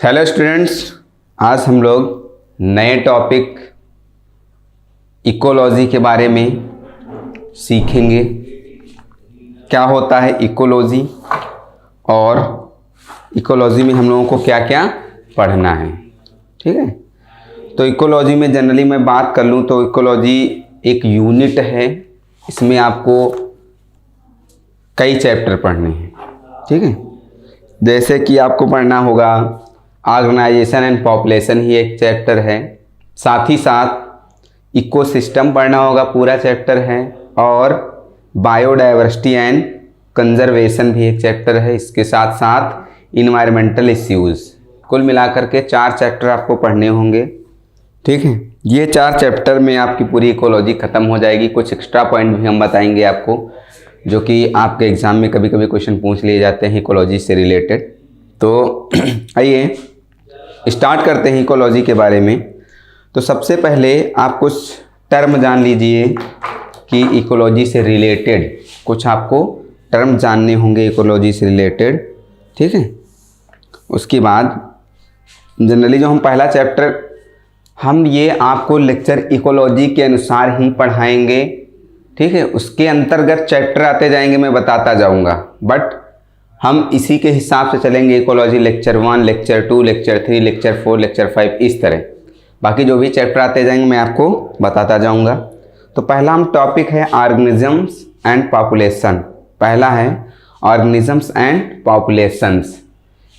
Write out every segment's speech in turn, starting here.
Hello students, आज हम लोग नए टॉपिक इकोलॉजी के बारे में सीखेंगे। क्या होता है इकोलॉजी और इकोलॉजी में हम लोगों को क्या क्या पढ़ना है। ठीक है, तो इकोलॉजी में जनरली मैं बात कर लूँ तो इकोलॉजी एक यूनिट है। इसमें आपको कई चैप्टर पढ़ने हैं। ठीक है, जैसे कि आपको पढ़ना होगा ऑर्गेनाइजेशन एंड पॉपुलेशन ही एक चैप्टर है, साथ ही साथ इकोसिस्टम पढ़ना होगा, पूरा चैप्टर है, और बायोडाइवर्सिटी एंड कंजर्वेशन भी एक चैप्टर है। इसके साथ साथ इन्वायरमेंटल इश्यूज़, कुल मिलाकर के 4 चैप्टर आपको पढ़ने होंगे। ठीक है, ये 4 चैप्टर में आपकी पूरी इकोलॉजी ख़त्म हो जाएगी। कुछ एक्स्ट्रा पॉइंट भी हम बताएंगे आपको, जो कि आपके एग्ज़ाम में कभी कभी क्वेश्चन पूछ लिए जाते हैं इकोलॉजी से रिलेटेड। तो आइए स्टार्ट करते हैं इकोलॉजी के बारे में। तो सबसे पहले आप कुछ टर्म जान लीजिए कि इकोलॉजी से रिलेटेड कुछ आपको टर्म जानने होंगे इकोलॉजी से रिलेटेड। ठीक है, उसके बाद जनरली जो हम पहला चैप्टर हम ये आपको लेक्चर इकोलॉजी के अनुसार ही पढ़ाएंगे। ठीक है, उसके अंतर्गत चैप्टर आते जाएंगे, मैं बताता जाऊंगा, बट हम इसी के हिसाब से चलेंगे। Ecology lecture 1, lecture 2, lecture 3, lecture 4, lecture 5, इस तरह बाकी जो भी चैप्टर आते जाएंगे मैं आपको बताता जाऊंगा। तो पहला हम टॉपिक है ऑर्गेनिजम्स एंड पॉपुलेशन। पहला है ऑर्गेनिजम्स एंड पॉपुलेशंस।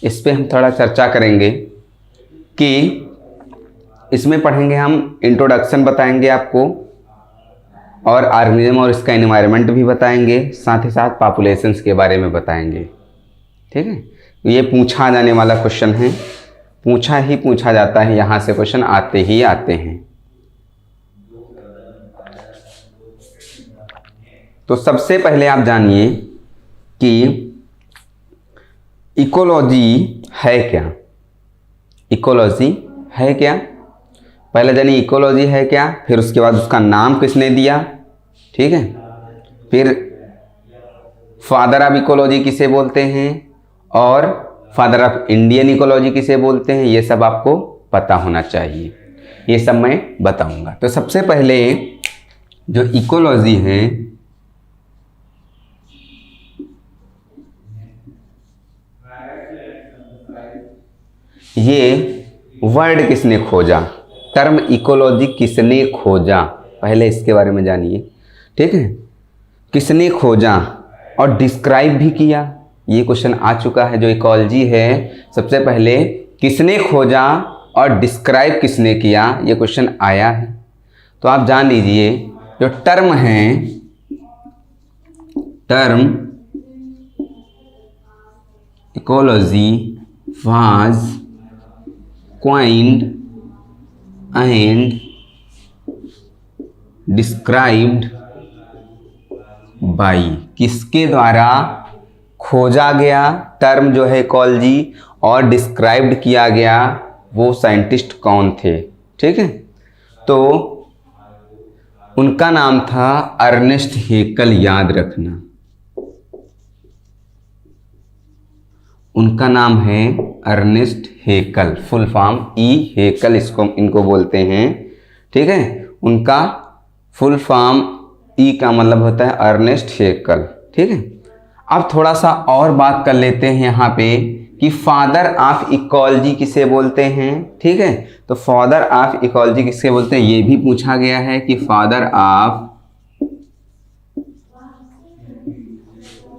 इस पे हम थोड़ा चर्चा करेंगे कि इसमें पढ़ेंगे हम इंट्रोडक्शन बताएंगे आपको, और ऑर्गेनिज्म और इसका एनवायरनमेंट भी बताएंगे, साथ ही साथ पॉपुलेशंस के बारे में बताएंगे। ठीक है, ये पूछा जाने वाला क्वेश्चन है, पूछा जाता है, यहाँ से क्वेश्चन आते ही आते हैं। तो सबसे पहले आप जानिए कि इकोलॉजी है क्या। इकोलॉजी है क्या, पहले जानिए इकोलॉजी है क्या, फिर उसके बाद उसका नाम किसने दिया। ठीक है, फिर फादर ऑफ इकोलॉजी किसे बोलते हैं और फादर ऑफ इंडियन इकोलॉजी किसे बोलते हैं, ये सब आपको पता होना चाहिए। ये सब मैं बताऊंगा। तो सबसे पहले जो इकोलॉजी है, ये वर्ड किसने खोजा, टर्म इकोलॉजी किसने खोजा, पहले इसके बारे में जानिए। ठीक है, किसने खोजा और डिस्क्राइब भी किया। ये क्वेश्चन आ चुका है। जो इकोलॉजी है, सबसे पहले किसने खोजा और डिस्क्राइब किसने किया, ये क्वेश्चन आया है। तो आप जान लीजिए जो टर्म है, term ecology was coined and described by, किसके द्वारा खोजा गया टर्म जो है इकोलॉजी और डिस्क्राइब्ड किया गया, वो साइंटिस्ट कौन थे। ठीक है, तो उनका नाम था अर्नेस्ट हेकल। याद रखना, उनका नाम है अर्नेस्ट हेकल, फुल फॉर्म ई हेकल इनको बोलते हैं। ठीक है, उनका फुल फॉर्म ई का मतलब होता है अर्नेस्ट हेकल। ठीक है, अब थोड़ा सा और बात कर लेते हैं यहाँ पे कि फादर ऑफ इकोलॉजी किसे बोलते हैं। ठीक है, तो फादर ऑफ इकोलॉजी किसे बोलते हैं, ये भी पूछा गया है कि फादर ऑफ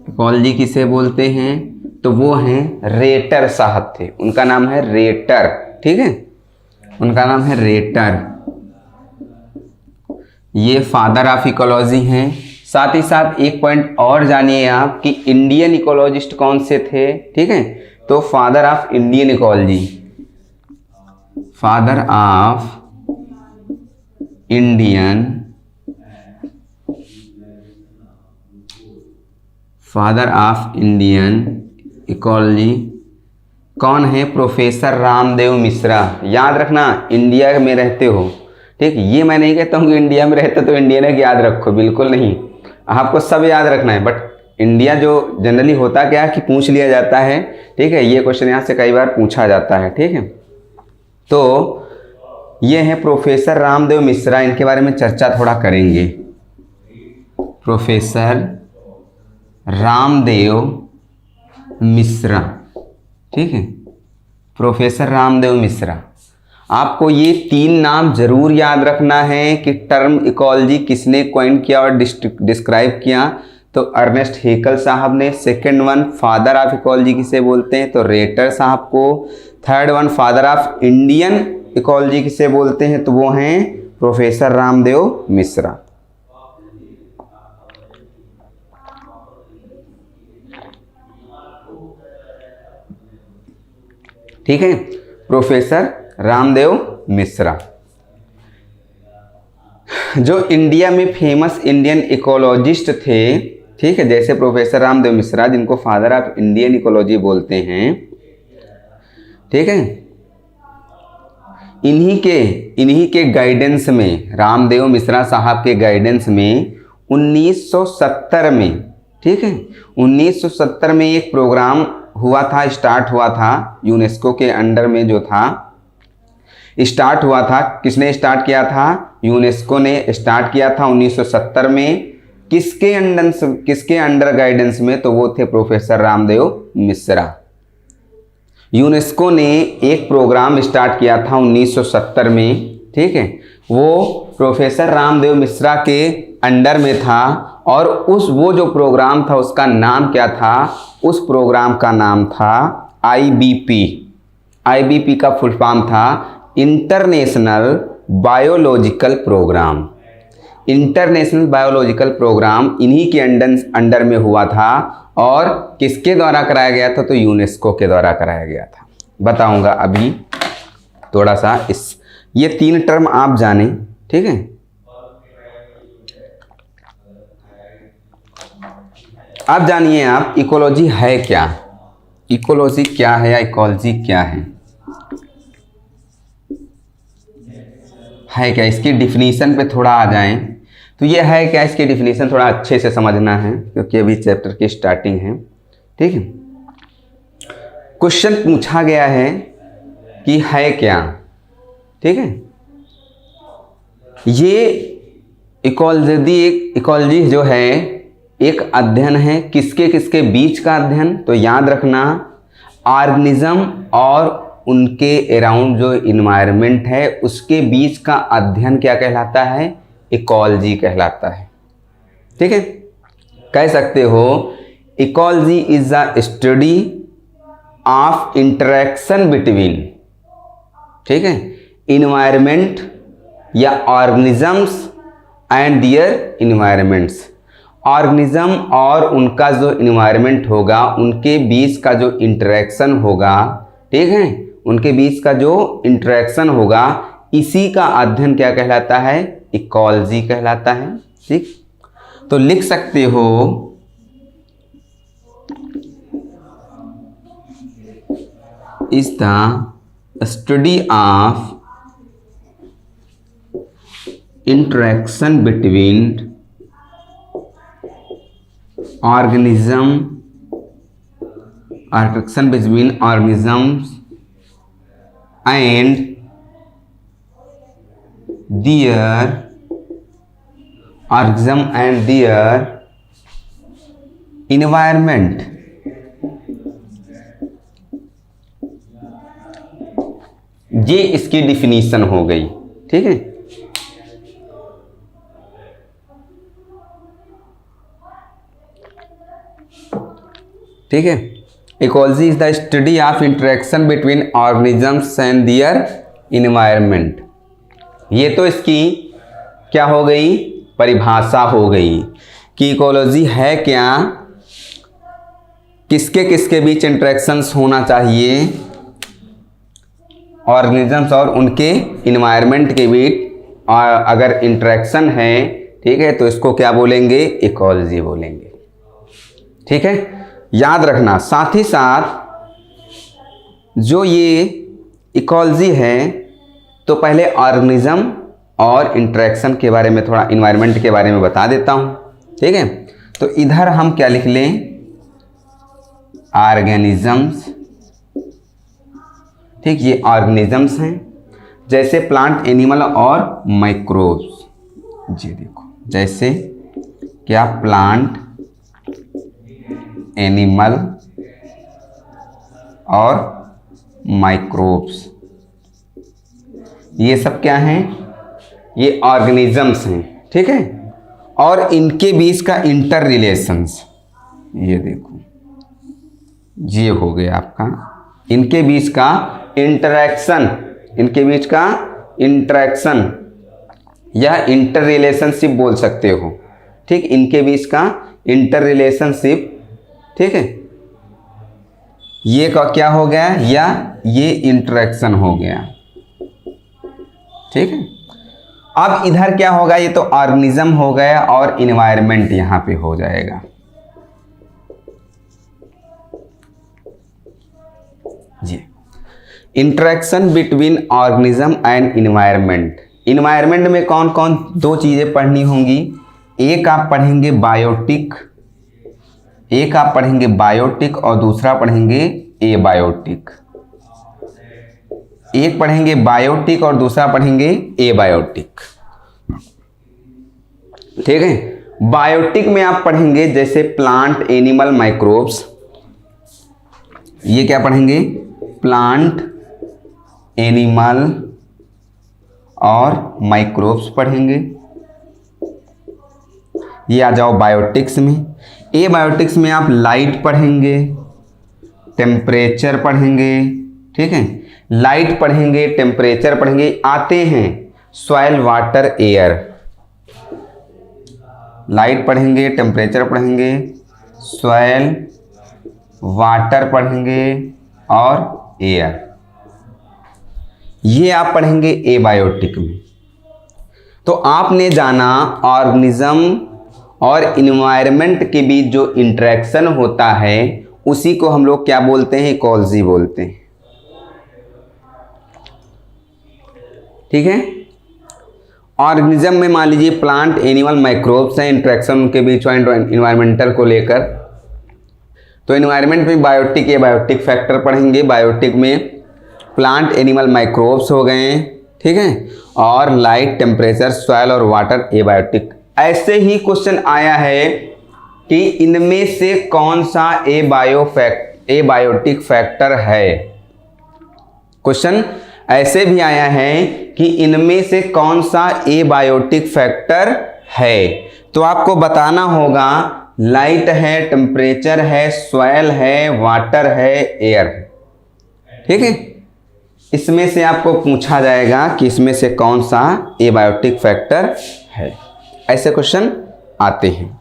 इकोलॉजी किसे बोलते हैं। तो वो हैं रेटर साहब थे, उनका नाम है रेटर। ठीक है, उनका नाम है रेटर, ये फादर ऑफ इकोलॉजी हैं। साथ ही साथ एक पॉइंट और जानिए आप कि इंडियन इकोलॉजिस्ट कौन से थे। ठीक है, तो father of Indian ecology, father of Indian, father of Indian ecology कौन है, प्रोफेसर रामदेव मिश्रा। याद रखना, इंडिया में रहते हो। ठीक, ये मैं नहीं कहता हूँ कि इंडिया में रहते तो इंडियन है कि याद रखो, बिल्कुल नहीं, आपको सब याद रखना है, बट इंडिया जो जनरली होता क्या है कि पूछ लिया जाता है, ठीक है, ये क्वेश्चन यहाँ से कई बार पूछा जाता है, ठीक है। तो ये है प्रोफेसर रामदेव मिश्रा, इनके बारे में चर्चा थोड़ा करेंगे। प्रोफेसर रामदेव मिश्रा, ठीक है, प्रोफेसर रामदेव मिश्रा। आपको ये 3 नाम जरूर याद रखना है कि टर्म इकोलॉजी किसने कॉइन किया और डिस्क्राइब किया, तो अर्नेस्ट हेकल साहब ने। Second one, father of ecology किसे बोलते हैं, तो रेटर साहब को। Third one, father of Indian ecology किसे बोलते हैं, तो वो हैं प्रोफेसर रामदेव मिश्रा। ठीक है, प्रोफेसर रामदेव मिश्रा जो इंडिया में फेमस इंडियन इकोलॉजिस्ट थे, ठीक है, जैसे प्रोफेसर रामदेव मिश्रा जिनको फादर ऑफ इंडियन इकोलॉजी बोलते हैं, ठीक है, इन्हीं के गाइडेंस में, रामदेव मिश्रा साहब के गाइडेंस में 1970 में, ठीक है, 1970 में एक प्रोग्राम हुआ था, स्टार्ट हुआ था, यूनेस्को के अंडर में जो था स्टार्ट हुआ था। किसने स्टार्ट किया था, यूनेस्को ने स्टार्ट किया था 1970 में। किसके अंडर गाइडेंस में, तो वो थे प्रोफेसर रामदेव मिश्रा। यूनेस्को ने एक प्रोग्राम स्टार्ट किया था 1970 में, ठीक है, वो प्रोफेसर रामदेव मिश्रा के अंडर में था। और वो जो प्रोग्राम था उसका नाम क्या था, उस प्रोग्राम का नाम था IBP का फुल फॉर्म था international biological program. International biological program इन्हीं के अंडर में हुआ था। और किसके द्वारा कराया गया था, तो यूनेस्को के द्वारा कराया गया था। बताऊंगा अभी थोड़ा सा ये 3 टर्म आप जाने, ठीक है। अब जानिए आप इकोलॉजी है क्या, इकोलॉजी क्या है या इकोलॉजी क्या है क्या, इसकी डिफिनीशन पे थोड़ा आ जाएं। तो ये है क्या, इसकी डिफिनीशन थोड़ा अच्छे से समझना है क्योंकि अभी चैप्टर की स्टार्टिंग है, ठीक है। क्वेश्चन पूछा गया है कि है क्या, ठीक है। ये इकोलॉजी जो है एक अध्ययन है, किसके बीच का अध्ययन, तो याद रखना ऑर्गेनिज्म और उनके अराउंड जो इन्वायरमेंट है उसके बीच का अध्ययन क्या कहलाता है, इकोलॉजी कहलाता है, ठीक है। कह सकते हो ecology is a study of interaction between, ठीक है, इन्वायरमेंट या organisms and their environments. Organism और उनका जो इन्वायरमेंट होगा, उनके बीच का जो इंटरेक्शन होगा, ठीक है, उनके बीच का जो इंटरेक्शन होगा, इसी का अध्ययन क्या कहलाता है, इकोलॉजी कहलाता है, ठीक। तो लिख सकते हो is the study of interaction between organisms and their environment। ये इसकी डिफिनीशन हो गई, ठीक है। ठीक है, ecology is the study of interaction between organisms and their environment. ये तो इसकी क्या हो गई, परिभाषा हो गई कि इकोलॉजी है क्या, किसके बीच इंटरेक्शंस होना चाहिए, ऑर्गेनिजम्स और उनके इन्वायरमेंट के बीच, और अगर इंटरेक्शन है, ठीक है, तो इसको क्या बोलेंगे, इकोलॉजी बोलेंगे, ठीक है। याद रखना, साथ ही साथ जो ये इकोलॉजी है, तो पहले ऑर्गेनिज्म और इंटरेक्शन के बारे में, थोड़ा इन्वायरमेंट के बारे में बता देता हूँ, ठीक है। तो इधर हम क्या लिख लें, ऑर्गेनिजम्स। ठीक, ये ऑर्गेनिजम्स हैं, जैसे प्लांट, एनिमल और माइक्रोब्स। जी देखो, जैसे क्या, प्लांट, एनिमल और माइक्रोब्स, ये सब क्या हैं, ये ऑर्गेनिजम्स हैं। ठीक है, और इनके बीच का इंटर रिलेशंस, ये देखो, ये हो गया आपका इनके बीच का इंटरेक्शन, इनके बीच का इंटरेक्शन या इंटर रिलेशनशिप बोल सकते हो। ठीक, इनके बीच का इंटर रिलेशनशिप। ठीक है, ये का क्या हो गया, या ये इंटरेक्शन हो गया। ठीक है, अब इधर क्या होगा, ये तो ऑर्गेनिज्म हो गया और इन्वायरमेंट यहां पे हो जाएगा। जी, interaction between organism and environment. Environment में कौन कौन दो चीजें पढ़नी होंगी, एक आप पढ़ेंगे बायोटिक, एक आप पढ़ेंगे बायोटिक और दूसरा पढ़ेंगे एबायोटिक। एक पढ़ेंगे बायोटिक और दूसरा पढ़ेंगे एबायोटिक। ठीक है, बायोटिक में आप पढ़ेंगे जैसे प्लांट, एनिमल, माइक्रोब्स। ये क्या पढ़ेंगे, प्लांट, एनिमल और माइक्रोब्स पढ़ेंगे। ये आ जाओ बायोटिक्स में। एबायोटिक्स में आप लाइट पढ़ेंगे, टेम्परेचर पढ़ेंगे। ठीक है, लाइट पढ़ेंगे, टेम्परेचर पढ़ेंगे, आते हैं सॉइल, वाटर, एयर। लाइट पढ़ेंगे, टेम्परेचर पढ़ेंगे, सॉइल, वाटर पढ़ेंगे और एयर। ये आप पढ़ेंगे एबायोटिक में। तो आपने जाना ऑर्गेनिज्म और इन्वायरमेंट के बीच जो इंटरेक्शन होता है उसी को हम लोग क्या बोलते हैं, इकोलॉजी बोलते हैं। ठीक है, ऑर्गेनिज्म में मान लीजिए प्लांट, एनिमल, माइक्रोब्स हैं, इंटरेक्शन उनके बीच इन्वायरमेंटल को लेकर। तो इन्वायरमेंट में बायोटिक, एबायोटिक फैक्टर पढ़ेंगे। बायोटिक में प्लांट, एनिमल, माइक्रोब्स हो गए। ठीक है, और लाइट, टेम्परेचर, सॉइल और वाटर एबायोटिक। ऐसे ही क्वेश्चन आया है कि इनमें से कौन सा एबायोटिक फैक्टर है। क्वेश्चन ऐसे भी आया है कि इनमें से कौन सा एबायोटिक फैक्टर है। तो आपको बताना होगा लाइट है, टेम्परेचर है, सॉइल है, वाटर है, एयर है। ठीक है, इसमें से आपको पूछा जाएगा कि इसमें से कौन सा एबायोटिक फैक्टर है। ऐसे क्वेश्चन आते हैं।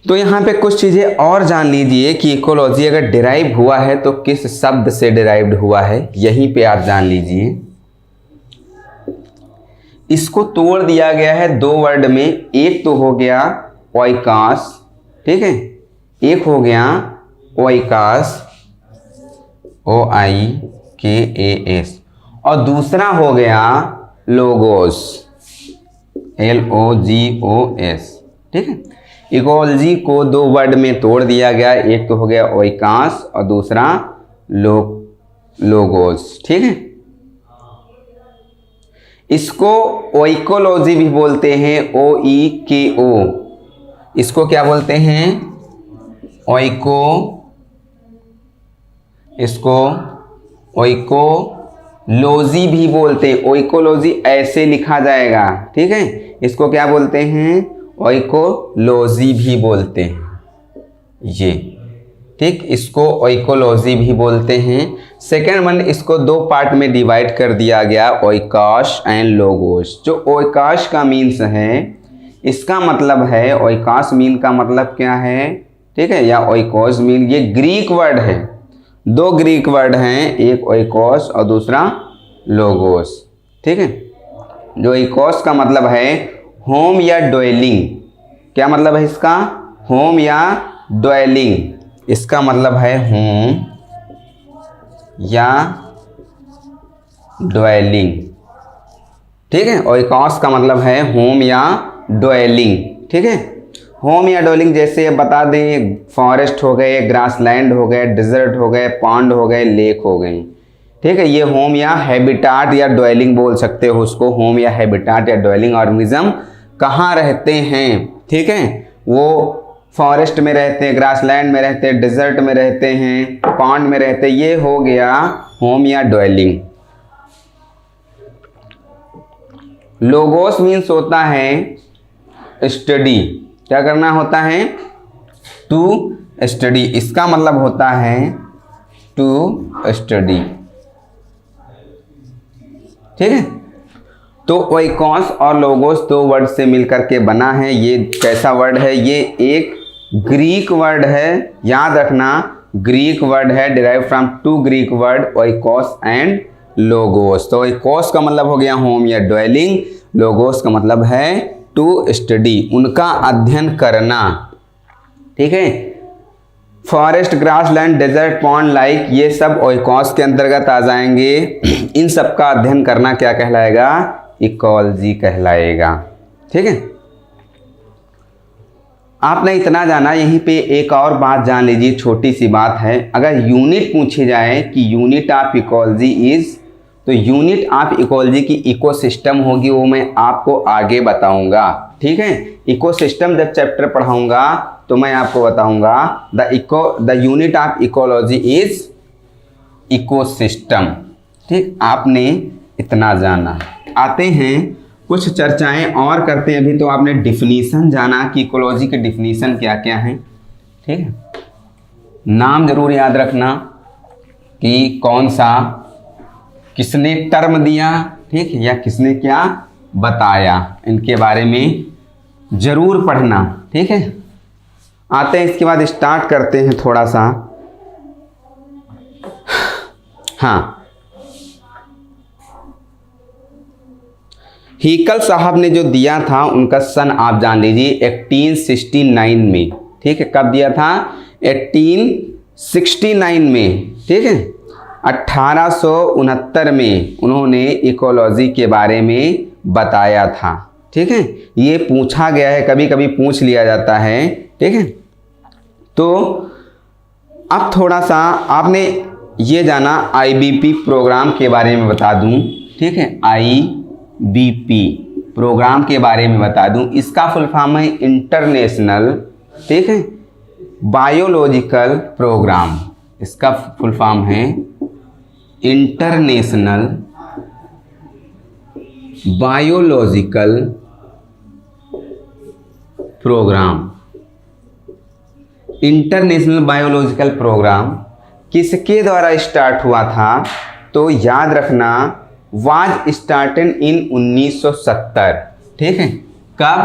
तो यहाँ पे कुछ चीज़ें और जान लीजिए कि इकोलॉजी अगर डिराइव हुआ है तो किस शब्द से डिराइव्ड हुआ है, यहीं पे आप जान लीजिए। इसको तोड़ दिया गया है दो वर्ड में। एक तो हो गया ओइकास, ठीक है, एक हो गया ओइकास, OIKAS, और दूसरा हो गया लोगोस, LOGOS। ठीक है, इकोलॉजी को दो वर्ड में तोड़ दिया गया, एक तो हो गया ओइकास और दूसरा लोगोस। ठीक है, इसको ओइकोलॉजी भी बोलते हैं, OEKO। इसको क्या बोलते हैं, इसको ओइकोलॉजी भी बोलते हैं। ओइकोलॉजी ऐसे लिखा जाएगा। ठीक है, इसको क्या बोलते हैं, ओइकोलॉजी भी बोलते हैं ये। ठीक, इसको ओइकोलॉजी भी बोलते हैं। सेकेंड वन, इसको दो पार्ट में डिवाइड कर दिया गया, ओइकास एंड लोगोस। जो ओइकास का मीन्स है, इसका मतलब है, ओइकास मीन का मतलब क्या है, ठीक है, या ओइकोस मीन, ये ग्रीक वर्ड है। दो ग्रीक वर्ड हैं, एक ओइकोस और दूसरा लोगोस। ठीक है, जो ओइकोस का मतलब है होम या ड्वेलिंग। क्या मतलब है इसका, होम या ड्वेलिंग। इसका मतलब है होम या ड्वेलिंग। ठीक है, ओइकोस का मतलब है होम या ड्वेलिंग। ठीक है, होम या डवेलिंग जैसे बता दें, फॉरेस्ट हो गए, ग्रासलैंड हो गए, डिजर्ट हो गए, पॉन्ड हो गए, लेक हो गई। ठीक है, ये होम या हैबिटाट या डवेलिंग बोल सकते हो उसको। होम या हैबिटाट या डवेलिंग ऑर्गेनिज्म कहाँ रहते हैं? ठीक है, वो फॉरेस्ट में रहते हैं, ग्रासलैंड में रहते हैं, डिजर्ट में रहते हैं, पॉन्ड में रहते हैं। ये हो गया होम या डवेलिंग। लोगोस मीन्स होता है स्टडी। क्या करना होता है? To study. इसका मतलब होता है टू स्टडी। ठीक है, तो ओइकोस और लोगोस दो वर्ड से मिलकर के बना है। ये कैसा वर्ड है? ये एक ग्रीक वर्ड है, याद रखना, ग्रीक वर्ड है, derive from two Greek word oikos and logos. तो ओइकोस का मतलब हो गया होम या ड्वेलिंग, लोगोस का मतलब है टू स्टडी, उनका अध्ययन करना। ठीक है, forest, grassland, desert, pond, like, ये सब ओइकोस के अंतर्गत आ जाएंगे। इन सब का अध्ययन करना क्या कहलाएगा? इकोलॉजी कहलाएगा। ठीक है, आपने इतना जाना। यहीं पे एक और बात जान लीजिए, छोटी सी बात है। अगर यूनिट पूछी जाए कि यूनिट ऑफ इकोलॉजी इज, तो यूनिट ऑफ इकोलॉजी की इकोसिस्टम होगी, वो मैं आपको आगे बताऊंगा। ठीक है, इकोसिस्टम जब चैप्टर पढ़ाऊंगा तो मैं आपको बताऊंगा the unit of ecology is ecosystem. ठीक, आपने इतना जाना। आते हैं कुछ चर्चाएं और करते हैं। अभी तो आपने डिफिनीशन जाना कि इकोलॉजी के डिफिनीशन क्या क्या हैं। ठीक है, नाम जरूर याद रखना कि कौन सा, किसने टर्म दिया, ठीक है, या किसने क्या बताया, इनके बारे में जरूर पढ़ना। ठीक है, आते हैं इसके बाद स्टार्ट करते हैं थोड़ा सा। हाँ, हीकल साहब ने जो दिया था उनका सन आप जान लीजिए 1869 में। ठीक है, कब दिया था? 1869 में। ठीक है, 1869 में उन्होंने इकोलॉजी के बारे में बताया था। ठीक है, ये पूछा गया है, कभी कभी पूछ लिया जाता है। ठीक है, तो अब थोड़ा सा आपने ये जाना, IBP प्रोग्राम के बारे में बता दूं। ठीक है, IBP प्रोग्राम के बारे में बता दूं। इसका फुल फॉर्म है इंटरनेशनल, ठीक है, बायोलॉजिकल प्रोग्राम। इसका फुल फॉर्म है international biological program. International biological program किसके द्वारा स्टार्ट हुआ था? तो याद रखना, वाज स्टार्टेड इन 1970। ठीक है, कब?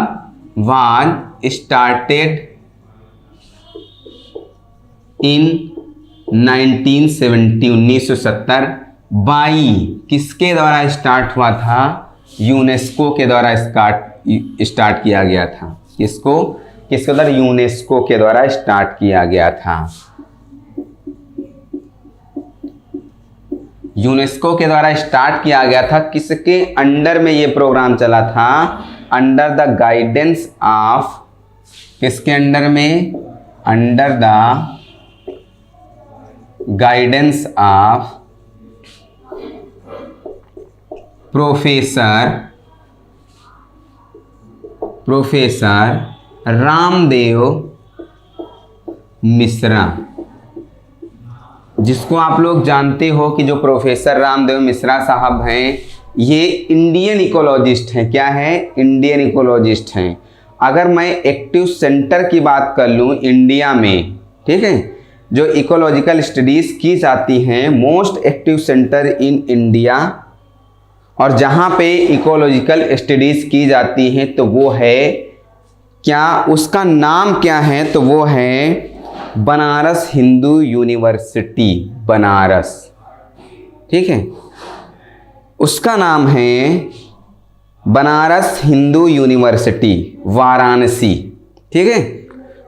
Was started in 1970, 1970। बाई किसके द्वारा स्टार्ट हुआ था? यूनेस्को के द्वारा स्टार्ट किया गया था। किसके द्वारा? यूनेस्को के द्वारा स्टार्ट किया गया था। यूनेस्को के द्वारा स्टार्ट किया गया था। किसके अंडर में ये प्रोग्राम चला था? अंडर द गाइडेंस ऑफ, किसके अंडर में? Under the guidance of professor Ramdev Mishra, जिसको आप लोग जानते हो कि जो प्रोफेसर रामदेव मिश्रा साहब हैं, ये इंडियन इकोलॉजिस्ट हैं। क्या है? इंडियन इकोलॉजिस्ट हैं। अगर मैं एक्टिव सेंटर की बात कर लूँ इंडिया में, ठीक है, जो इकोलॉजिकल स्टडीज़ की जाती हैं, most active centre in India, और जहाँ पे इकोलॉजिकल स्टडीज़ की जाती हैं, तो वो है क्या? उसका नाम क्या है? तो वो है बनारस हिंदू यूनिवर्सिटी, बनारस। ठीक है, उसका नाम है बनारस हिंदू यूनिवर्सिटी, वाराणसी। ठीक है,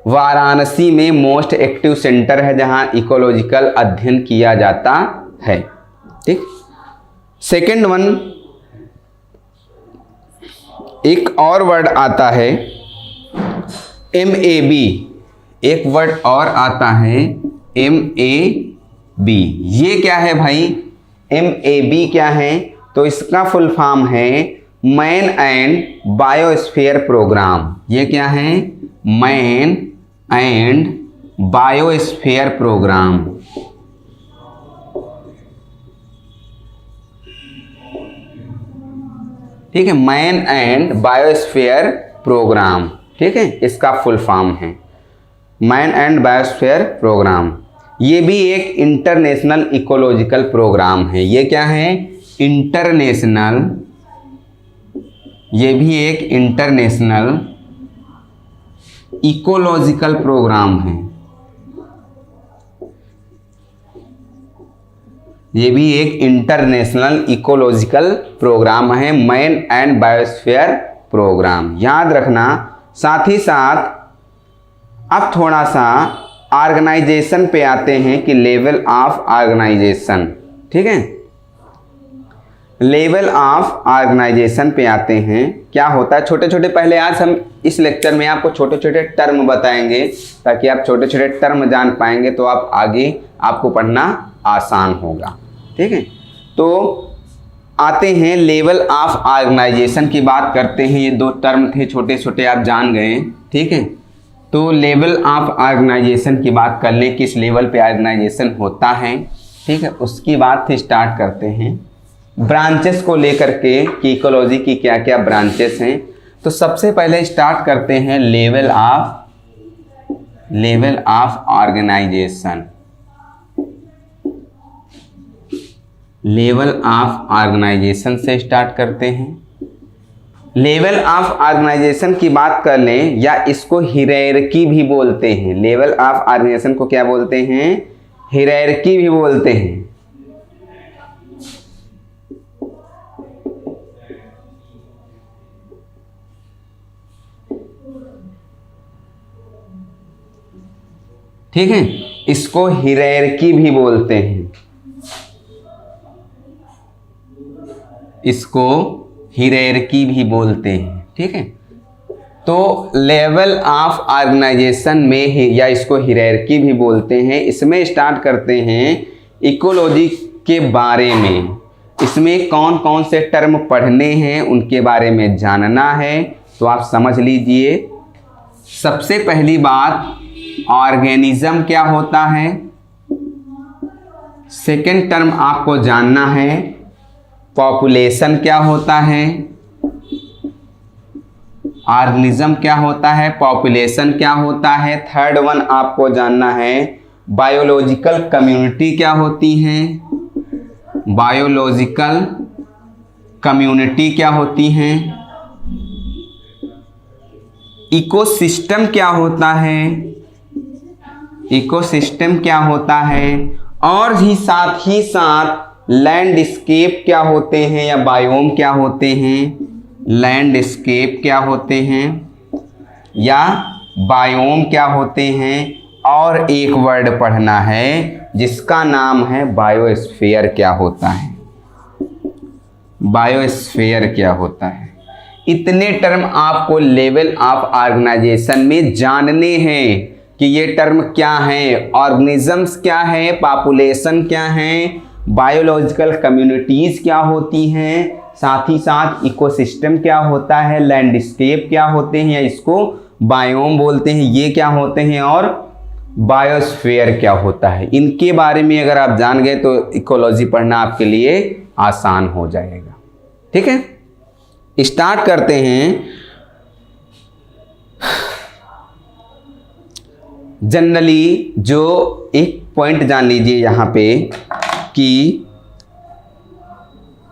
वाराणसी में मोस्ट एक्टिव सेंटर है जहां इकोलॉजिकल अध्ययन किया जाता है। ठीक, सेकंड वन, एक और वर्ड आता है MAB, एक वर्ड और आता है MAB। ये क्या है भाई? MAB क्या है? तो इसका फुल फॉर्म है मैन एंड बायोस्फीयर प्रोग्राम। ये क्या है? Man and biosphere program. ठीक है, मैन एंड बायोस्फीयर प्रोग्राम। ठीक है, इसका फुल फॉर्म है मैन एंड बायोस्फीयर प्रोग्राम। ये भी एक इंटरनेशनल इकोलॉजिकल प्रोग्राम है। ये क्या है? इंटरनेशनल, ये भी एक इंटरनेशनल इकोलॉजिकल प्रोग्राम है। ये भी एक इंटरनेशनल इकोलॉजिकल प्रोग्राम है, मैन एंड बायोस्फीयर प्रोग्राम। याद रखना। साथ ही साथ अब थोड़ा सा ऑर्गेनाइजेशन पे आते हैं कि लेवल ऑफ ऑर्गेनाइजेशन। ठीक है, लेवल ऑफ ऑर्गेनाइजेशन पे आते हैं। क्या होता है? छोटे छोटे, पहले आज हम इस लेक्चर में आपको छोटे छोटे टर्म बताएंगे ताकि आप छोटे छोटे टर्म जान पाएंगे, तो आप आगे आपको पढ़ना आसान होगा। ठीक है, तो आते हैं लेवल ऑफ ऑर्गेनाइजेशन की बात करते हैं। ये दो टर्म थे छोटे छोटे, आप जान गए। ठीक है, तो लेवल ऑफ ऑर्गेनाइजेशन की बात कर लें, किस लेवल पे ऑर्गेनाइजेशन होता है। ठीक है, उसकी बात स्टार्ट करते हैं ब्रांचेस को लेकर के कि इकोलॉजी की क्या क्या ब्रांचेस हैं। तो सबसे पहले स्टार्ट करते हैं level of organisation. Level of organisation से स्टार्ट करते हैं। लेवल ऑफ ऑर्गेनाइजेशन की बात कर लें, या इसको हियरार्की भी बोलते हैं। लेवल ऑफ ऑर्गेनाइजेशन को क्या बोलते हैं? हियरार्की भी बोलते हैं। ठीक है, इसको हियरार्की भी बोलते हैं। इसको हियरार्की भी बोलते हैं। ठीक है, तो लेवल ऑफ ऑर्गेनाइजेशन में या इसको हियरार्की भी बोलते हैं। इसमें स्टार्ट करते हैं इकोलॉजी के बारे में। इसमें कौन कौन से टर्म पढ़ने हैं उनके बारे में जानना है, तो आप समझ लीजिए। सबसे पहली बात, ऑर्गेनिज्म क्या होता है। सेकेंड टर्म आपको जानना है पॉपुलेशन क्या होता है। ऑर्गेनिज्म क्या होता है, पॉपुलेशन क्या होता है। थर्ड वन आपको जानना है बायोलॉजिकल कम्युनिटी क्या होती हैं। बायोलॉजिकल कम्युनिटी क्या होती हैं। इकोसिस्टम क्या होता है। इकोसिस्टम क्या होता है। और ही साथ लैंडस्केप क्या होते हैं या बायोम क्या होते हैं। लैंडस्केप क्या होते हैं या बायोम क्या होते हैं। और एक वर्ड पढ़ना है जिसका नाम है बायोस्फीयर क्या होता है। बायोस्फीयर क्या होता है। इतने टर्म आपको लेवल ऑफ ऑर्गेनाइजेशन में जानने हैं कि ये टर्म क्या है, ऑर्गेनिजम्स क्या है, पॉपुलेशन क्या है, बायोलॉजिकल कम्युनिटीज़ क्या होती हैं, साथ ही साथ इकोसिस्टम क्या होता है, लैंडस्केप क्या होते हैं या इसको बायोम बोलते हैं, ये क्या होते हैं, और बायोस्फीयर क्या होता है। इनके बारे में अगर आप जान गए तो इकोलॉजी पढ़ना आपके लिए आसान हो जाएगा। ठीक है, स्टार्ट करते हैं। जनरली जो एक पॉइंट जान लीजिए यहाँ पे कि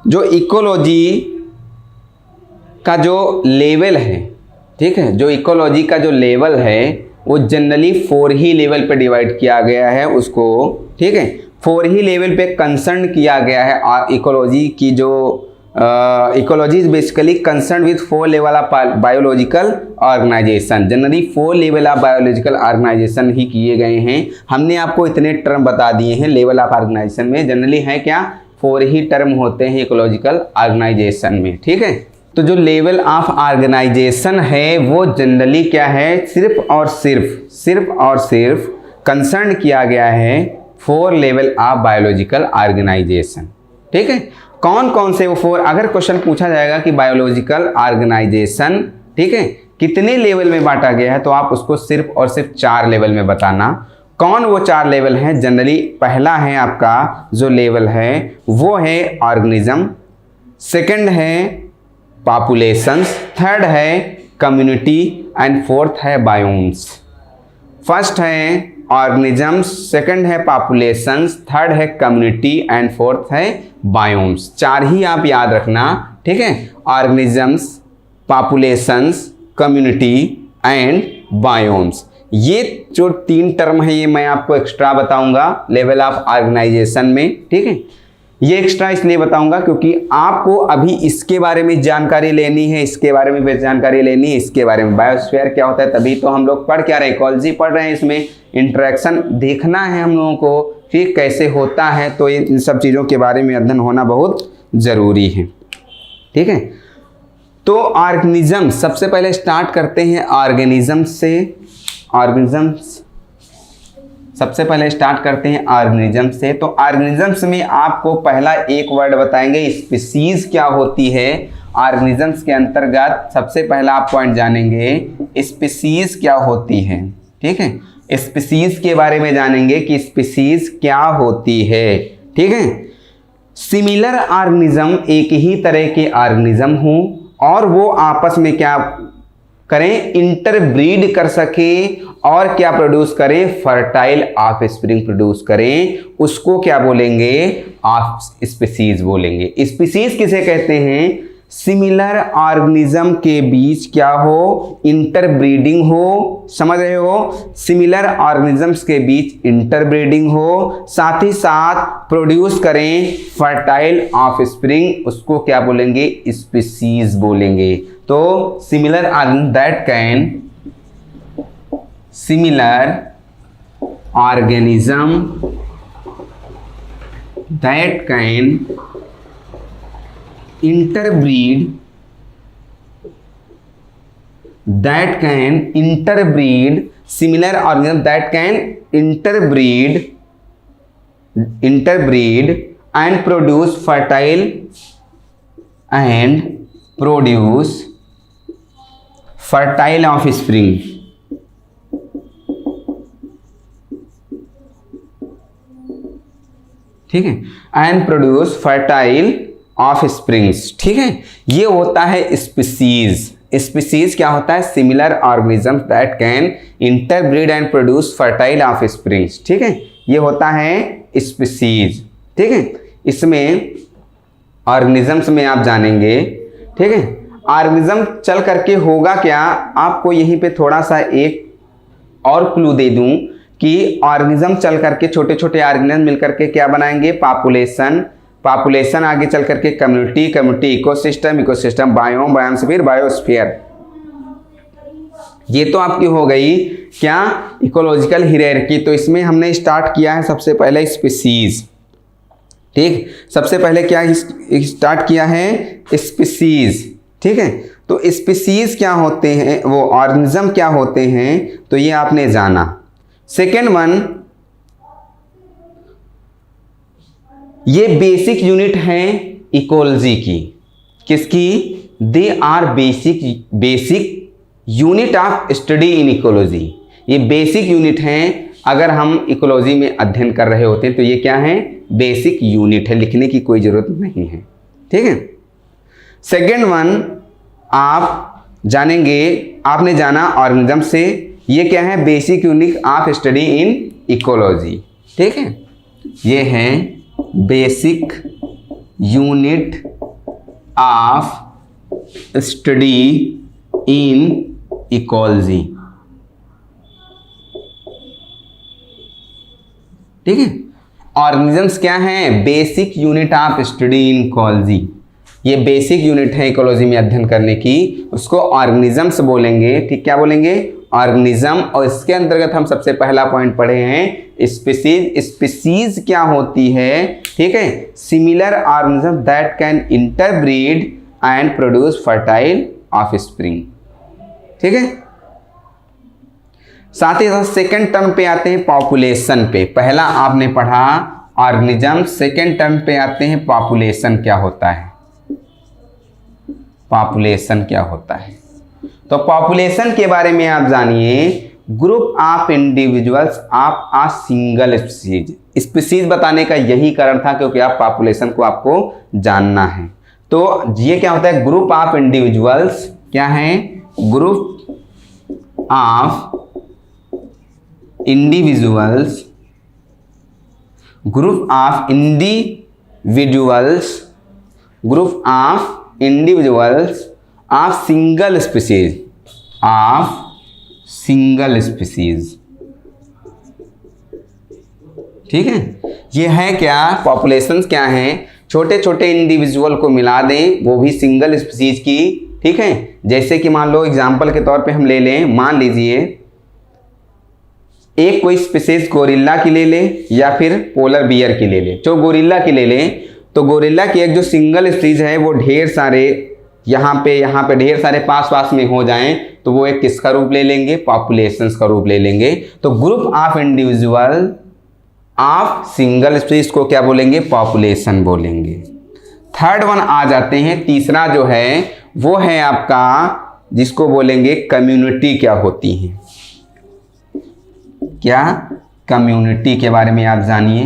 जो इकोलॉजी का जो लेवल है, ठीक है, जो इकोलॉजी का जो लेवल है वो जनरली 4 ही लेवल पे डिवाइड किया गया है उसको। ठीक है, 4 ही लेवल पे कंसर्न किया गया है इकोलॉजी की। जो ecology is basically concern with 4 level of biological organisation. Generally 4 level of biological organisation ही किए गए हैं। हमने आपको इतने टर्म बता दिए हैं लेवल ऑफ ऑर्गेनाइजेशन में। जनरली है क्या, 4 ही टर्म होते हैं इकोलॉजिकल ऑर्गेनाइजेशन में। ठीक है, तो जो लेवल ऑफ ऑर्गेनाइजेशन है वो जनरली क्या है, सिर्फ और सिर्फ कंसर्न किया गया है 4 लेवल ऑफ बायोलॉजिकल ऑर्गेनाइजेशन। ठीक है, कौन कौन से वो 4, अगर क्वेश्चन पूछा जाएगा कि बायोलॉजिकल ऑर्गेनाइजेशन, ठीक है, कितने लेवल में बांटा गया है, तो आप उसको सिर्फ और सिर्फ 4 लेवल में बताना। कौन वो 4 लेवल हैं? जनरली पहला है आपका जो लेवल है वो है ऑर्गेनिज्म, सेकंड है पॉपुलेशंस, थर्ड है कम्युनिटी एंड फोर्थ है बायोम्स। फर्स्ट है ऑर्गेनिजम्स, सेकंड है पॉपुलेशंस, थर्ड है कम्युनिटी एंड फोर्थ है बायोम्स। 4 ही आप याद रखना, ठीक है, organisms, populations, community and biomes. ये जो 3 टर्म है ये मैं आपको एक्स्ट्रा बताऊंगा लेवल ऑफ ऑर्गेनाइजेशन में। ठीक है, ये एक्स्ट्रा इसलिए बताऊंगा क्योंकि आपको अभी इसके बारे में जानकारी लेनी है, इसके बारे में भी जानकारी लेनी है, इसके बारे में बायोस्फीयर क्या होता है, तभी तो हम लोग पढ़ क्या रहे हैं, इकोलॉजी पढ़ रहे हैं। इसमें इंटरेक्शन देखना है हम लोगों को, फिर कैसे होता है, तो इन सब चीज़ों के बारे में अध्ययन होना बहुत ज़रूरी है। ठीक है, तो ऑर्गेनिज्म सबसे पहले स्टार्ट करते हैं ऑर्गेनिज्म से। सबसे पहले स्टार्ट करते हैं ऑर्गेनिज्म से। तो ऑर्गेनिजम्स में आपको पहला एक वर्ड बताएंगे, स्पीसीज क्या होती है। ऑर्गेनिजम्स के अंतर्गत सबसे पहला आप पॉइंट जानेंगे स्पीसीज क्या होती है। ठीक है, स्पीसीज के बारे में जानेंगे कि स्पीसीज क्या होती है। ठीक है, सिमिलर ऑर्गेनिज्म एक ही तरह के ऑर्गेनिज्म हो और वो आपस में क्या करें, इंटरब्रीड कर सके और क्या प्रोड्यूस करें, फर्टाइल ऑफ स्प्रिंग प्रोड्यूस करें, उसको क्या बोलेंगे, ऑफ स्पीसीज बोलेंगे। स्पीसीज किसे कहते हैं, सिमिलर ऑर्गेनिज्म के बीच क्या हो, इंटरब्रीडिंग हो। समझ रहे हो, सिमिलर ऑर्गेनिजम्स के बीच इंटरब्रीडिंग हो, साथ ही साथ प्रोड्यूस करें फर्टाइल ऑफ स्प्रिंग, उसको क्या बोलेंगे, स्पीसीज बोलेंगे। तो similar organism that can, similar organism that can interbreed, similar organism that can interbreed and produce fertile offspring। ठीक है, and produce fertile of springs. ठीक है, ये होता है स्पीसीज। स्पीसीज क्या होता है, similar organism that can interbreed and produce fertile of springs. ठीक है, ये होता है स्पीसीज। ठीक है, इसमें ऑर्गेनिजम्स में आप जानेंगे। ठीक है, ऑर्गेनिज्म चल करके होगा क्या, आपको यहीं पे थोड़ा सा एक और क्लू दे दूं कि ऑर्गेनिज्म चल करके, छोटे छोटे ऑर्गेनिज्म मिलकर के क्या बनाएंगे, पॉपुलेशन आगे चल करके कम्युनिटी, इकोसिस्टम, बायोम से फिर बायोस्फीयर। ये तो आपकी हो गई क्या, इकोलॉजिकल हायरार्की। तो इसमें हमने स्टार्ट किया है सबसे पहले स्पीसीज। ठीक, सबसे पहले क्या स्टार्ट किया है, स्पीसीज। ठीक है, तो स्पीसीज क्या होते हैं, वो ऑर्गेनिज्म क्या होते हैं, तो ये आपने जाना। सेकेंड वन, ये बेसिक यूनिट है इकोलॉजी की। किसकी, they are basic unit of study in ecology. ये बेसिक यूनिट हैं, अगर हम इकोलॉजी में अध्ययन कर रहे होते हैं तो ये क्या है, बेसिक यूनिट है, लिखने की कोई जरूरत नहीं है। ठीक है, सेकेंड वन आप जानेंगे, आपने जाना ऑर्गेनिज्म से, ये क्या है, basic unit of study in ecology. ठीक है, ये है basic unit of study in ecology. ठीक है, ऑर्गेनिजम्स क्या हैं, basic unit of study in ecology. ये बेसिक यूनिट है इकोलॉजी में अध्ययन करने की, उसको ऑर्गेनिजम्स बोलेंगे। ठीक, क्या बोलेंगे, ऑर्गेनिज्म। और इसके अंतर्गत हम सबसे पहला पॉइंट पढ़े हैं स्पीसीज। स्पीसीज क्या होती है, ठीक है, similar organism that can interbreed and produce fertile offspring. ठीक है, साथ ही साथ सेकेंड टर्म पे आते हैं पॉपुलेशन पे। पहला आपने पढ़ा ऑर्गेनिज्म, सेकेंड टर्म पे आते हैं पॉपुलेशन क्या होता है। पॉपुलेशन क्या होता है, तो पॉपुलेशन के बारे में आप जानिए, group of individuals of a single species. Species बताने का यही कारण था क्योंकि आप पॉपुलेशन को आपको जानना है। तो ये क्या होता है, ग्रुप ऑफ इंडिविजुअल्स क्या है, group of individuals, group of individuals, group of individuals of single species, of single species. ठीक है, ये है क्या, पॉपुलेशंस क्या हैं, छोटे छोटे इंडिविजुअल को मिला दें, वो भी सिंगल स्पीसीज की। ठीक है, जैसे कि मान लो एग्जांपल के तौर पे हम ले लें, मान लीजिए एक कोई स्पीसीज गोरिल्ला की ले ले या फिर पोलर बियर की ले ले। जो गोरिल्ला की ले लें तो गोरिल्ला की एक जो सिंगल स्पीसीज है वो ढेर सारे यहाँ पे ढेर सारे पास पास में हो जाएं तो वो एक किसका रूप ले लेंगे, पॉपुलेशंस का रूप ले लेंगे। तो group of individual of single species को क्या बोलेंगे, पॉपुलेशन बोलेंगे। थर्ड वन आ जाते हैं, तीसरा जो है वो है आपका जिसको बोलेंगे कम्युनिटी क्या होती है। क्या, कम्युनिटी के बारे में आप जानिए,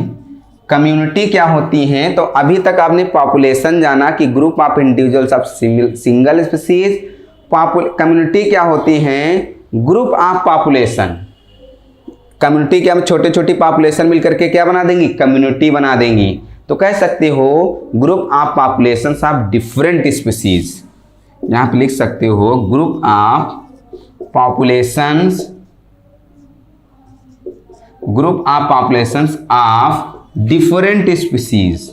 कम्युनिटी क्या होती हैं। तो अभी तक आपने पॉपुलेशन जाना कि group of individuals of single species, community क्या होती हैं, ग्रुप ऑफ पॉपुलेशन। कम्युनिटी क्या, हम छोटे छोटी पॉपुलेशन मिलकर के क्या बना देंगी, कम्युनिटी बना देंगी। तो कह सकते हो group of population of different species, यहां पे लिख सकते हो group of populations, group of populations of different species.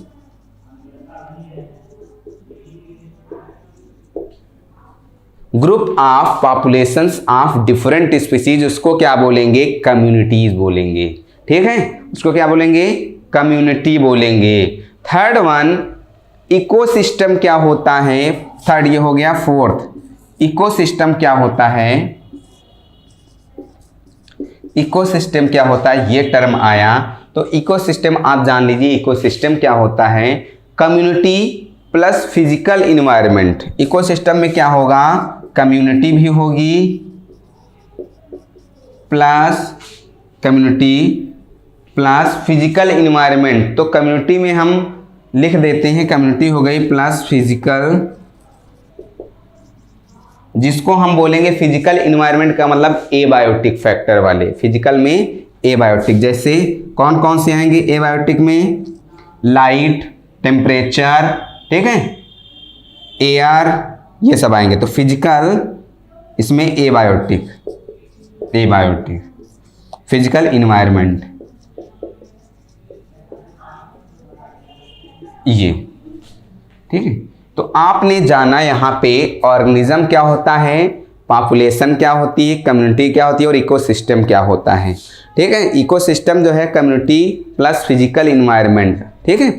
Group of populations of different species, उसको क्या बोलेंगे, कम्युनिटीज बोलेंगे। ठीक है, उसको क्या बोलेंगे, कम्युनिटी बोलेंगे। थर्ड वन इकोसिस्टम क्या होता है, थर्ड ये हो गया। फोर्थ इकोसिस्टम क्या होता है, इकोसिस्टम क्या होता है, ये टर्म आया तो इकोसिस्टम आप जान लीजिए। इकोसिस्टम क्या होता है, community plus physical environment. Ecosystem में क्या होगा, कम्युनिटी भी होगी plus community plus physical environment. तो कम्युनिटी में हम लिख देते हैं कम्युनिटी हो गई प्लस फिजिकल, जिसको हम बोलेंगे फिजिकल इन्वायरमेंट का मतलब एबायोटिक फैक्टर वाले। फिजिकल में एबायोटिक जैसे कौन कौन से आएंगे एबायोटिक में, लाइट, टेम्परेचर, ठीक है, एयर, ये सब आएंगे। तो फिजिकल इसमें एबायोटिक, एबायोटिक फिजिकल इन्वायरमेंट ये, ठीक है। तो आपने जाना यहाँ पे ऑर्गेनिज्म क्या होता है, पॉपुलेशन क्या होती है, कम्युनिटी क्या होती है और इकोसिस्टम क्या होता है। ठीक है, इकोसिस्टम जो है कम्युनिटी प्लस फिजिकल इन्वायरमेंट। ठीक है,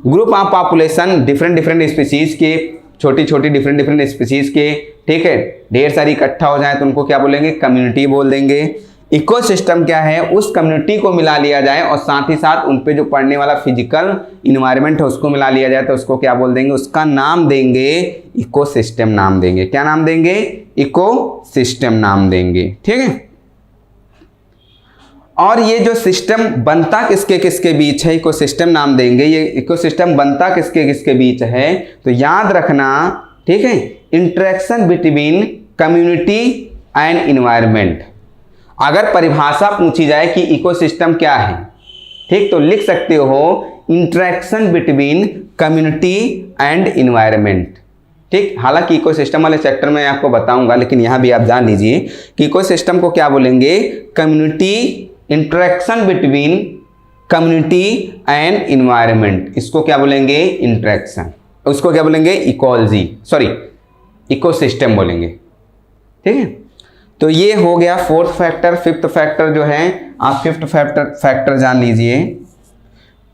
group of population different species के, छोटी छोटी डिफरेंट स्पीसीज के, ठीक है, ढेर सारी इकट्ठा हो जाए तो उनको क्या बोलेंगे, कम्युनिटी बोल देंगे। इकोसिस्टम क्या है, उस कम्युनिटी को मिला लिया जाए और साथ ही साथ उन पे जो पड़ने वाला फिजिकल इन्वायरमेंट है उसको मिला लिया जाए तो उसको क्या बोल देंगे, उसका नाम देंगे इकोसिस्टम नाम देंगे। क्या नाम देंगे, इकोसिस्टम नाम देंगे। ठीक है, और ये जो सिस्टम बनता किसके किसके बीच है, इकोसिस्टम नाम देंगे। ये इकोसिस्टम बनता किसके किसके बीच है, तो याद रखना, ठीक है, interaction between community and environment. अगर परिभाषा पूछी जाए कि इकोसिस्टम क्या है, ठीक, तो लिख सकते हो interaction between community and environment. ठीक, हालांकि इकोसिस्टम वाले चैप्टर में आपको बताऊंगा, लेकिन यहां भी आप जान लीजिए कि इकोसिस्टम को क्या बोलेंगे, community, interaction between community and environment, इसको क्या बोलेंगे, इंटरेक्शन। उसको क्या बोलेंगे, इकोलॉजी, सॉरी इकोसिस्टम बोलेंगे। ठीक है, तो ये हो गया फोर्थ फैक्टर। फिफ्थ फैक्टर जो है, आप फिफ्थ फैक्टर जान लीजिए।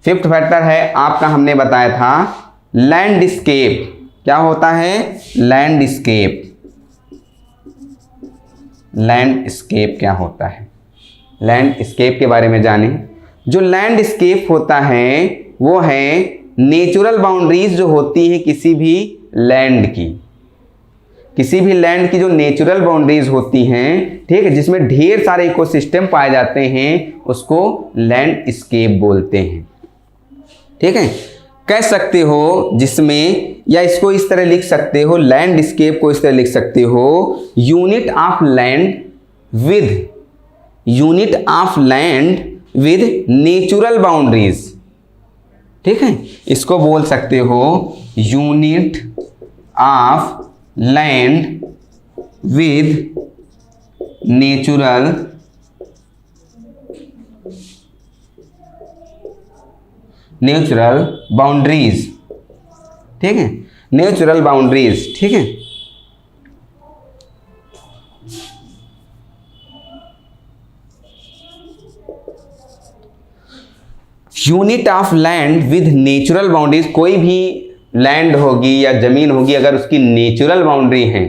फिफ्थ फैक्टर है आपका, हमने बताया था लैंडस्केप। क्या होता है? लैंडस्केप। लैंडस्केप क्या होता है? लैंडस्केप के बारे में जाने। जो लैंडस्केप होता है वो है नेचुरल बाउंड्रीज जो होती है किसी भी लैंड की, किसी भी लैंड की जो नेचुरल बाउंड्रीज होती हैं, ठीक है, जिसमें ढेर सारे इकोसिस्टम पाए जाते हैं, उसको लैंडस्केप बोलते हैं। ठीक है, कह सकते हो जिसमें, या इसको इस तरह लिख सकते हो, लैंडस्केप को इस तरह लिख सकते हो, unit of land with natural boundaries. ठीक है, इसको बोल सकते हो unit of land with natural boundaries. ठीक है, नेचुरल बाउंड्रीज। ठीक है, unit of land with natural boundaries, कोई भी लैंड होगी या जमीन होगी अगर उसकी नेचुरल बाउंड्री है,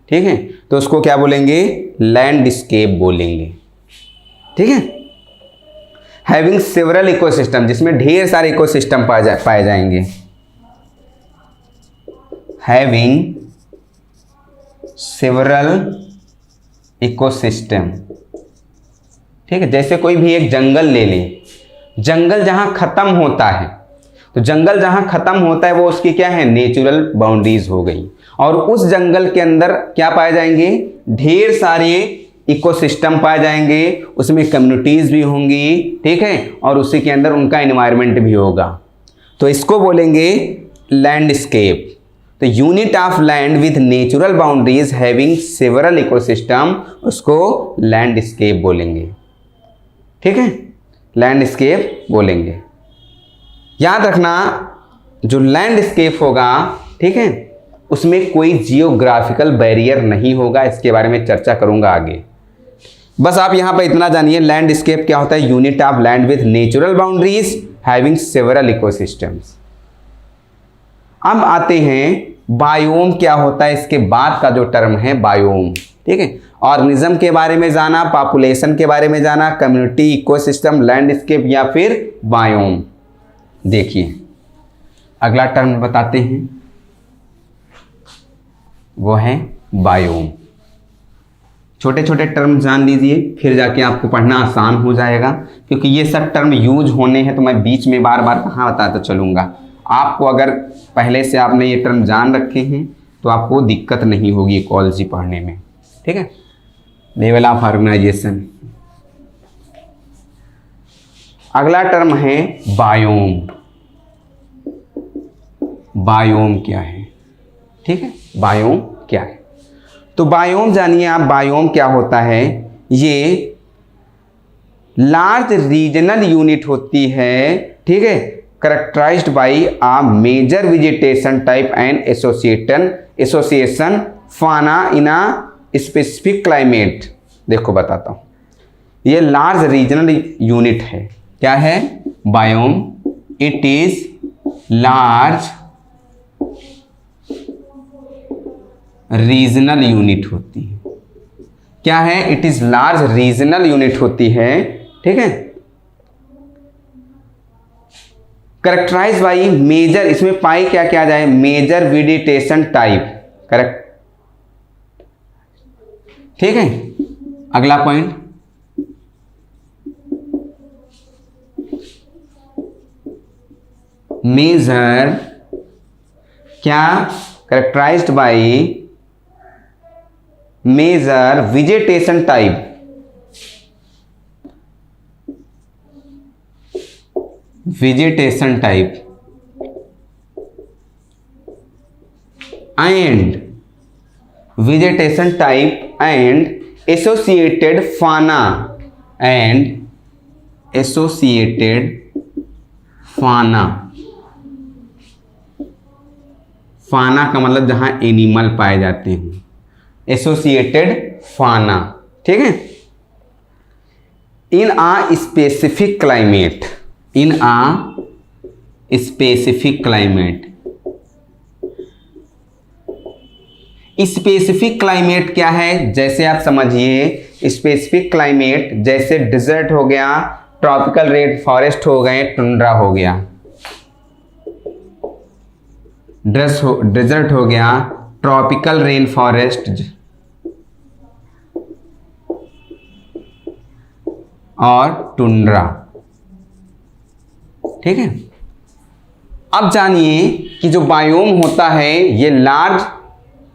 ठीक है, तो उसको क्या बोलेंगे? लैंडस्केप बोलेंगे। ठीक है, हैविंग सेवरल इकोसिस्टम, जिसमें ढेर सारे इकोसिस्टम पाए जाएंगे। Having several ecosystem. ठीक है, जैसे कोई भी एक जंगल ले लें, जंगल जहां खत्म होता है, तो जंगल जहां खत्म होता है वो उसकी क्या है? नेचुरल बाउंड्रीज हो गई। और उस जंगल के अंदर क्या पाए जाएंगे? ढेर सारे इकोसिस्टम पाए जाएंगे, उसमें कम्युनिटीज भी होंगी। ठीक है, और उसी के अंदर उनका एनवायरनमेंट भी होगा, तो इसको बोलेंगे लैंडस्केप। तो unit of land with natural boundaries having several ecosystem, उसको लैंडस्केप बोलेंगे। ठीक है, लैंडस्केप बोलेंगे। याद रखना, जो लैंडस्केप होगा, ठीक है, उसमें कोई जियोग्राफिकल बैरियर नहीं होगा। इसके बारे में चर्चा करूंगा आगे। बस आप यहां पर इतना जानिए, लैंडस्केप क्या होता है? Unit of land with natural boundaries having several ecosystems. अब आते हैं बायोम क्या होता है, इसके बाद का जो टर्म है बायोम। ठीक है, ऑर्गेनिज्म के बारे में जाना, पॉपुलेशन के बारे में जाना, कम्युनिटी, इकोसिस्टम, लैंडस्केप या फिर बायोम। देखिए अगला टर्म बताते हैं, वो है बायोम। छोटे छोटे टर्म जान लीजिए, फिर जाके आपको पढ़ना आसान हो जाएगा, क्योंकि ये सब टर्म यूज होने हैं, तो मैं बीच में बार बार कहाँ बताता चलूँगा। आपको अगर पहले से आपने ये टर्म जान रखे हैं तो आपको दिक्कत नहीं होगी इकोलॉजी पढ़ने में। ठीक है, लेवल ऑफ ऑर्गेनाइजेशन। अगला टर्म है बायोम। बायोम क्या है? ठीक है, बायोम क्या है? तो बायोम जानिए आप, बायोम क्या होता है? ये लार्ज रीजनल यूनिट होती है, ठीक है, characterised by a major vegetation type and association fauna in uh specific climate. देखो बताता हूँ, ये लार्ज रीजनल यूनिट है। क्या है? Biome. It is large regional unit होती है। क्या है? It is large regional unit होती है। ठीक है, करेक्टराइज बाई मेजर, इसमें पाई क्या क्या जाए? Major vegetation type. करेक्ट, ठीक है। अगला पॉइंट, मेजर क्या? Characterised by major vegetation type. Vegetation type and vegetation type and associated fauna and associated fauna. Fauna का मतलब जहां एनिमल पाए जाते हैं, एसोसिएटेड फाना। ठीक है, इन आ स्पेसिफिक क्लाइमेट, इन आ स्पेसिफिक क्लाइमेट, स्पेसिफिक क्लाइमेट क्या है, जैसे आप समझिए स्पेसिफिक क्लाइमेट जैसे डिजर्ट हो गया, ट्रॉपिकल रेड फॉरेस्ट हो गए, टुंड्रा हो गया, डिजर्ट हो गया, ट्रॉपिकल रेन फॉरेस्ट और टुंड्रा। ठीक है। अब जानिए कि जो बायोम होता है ये लार्ज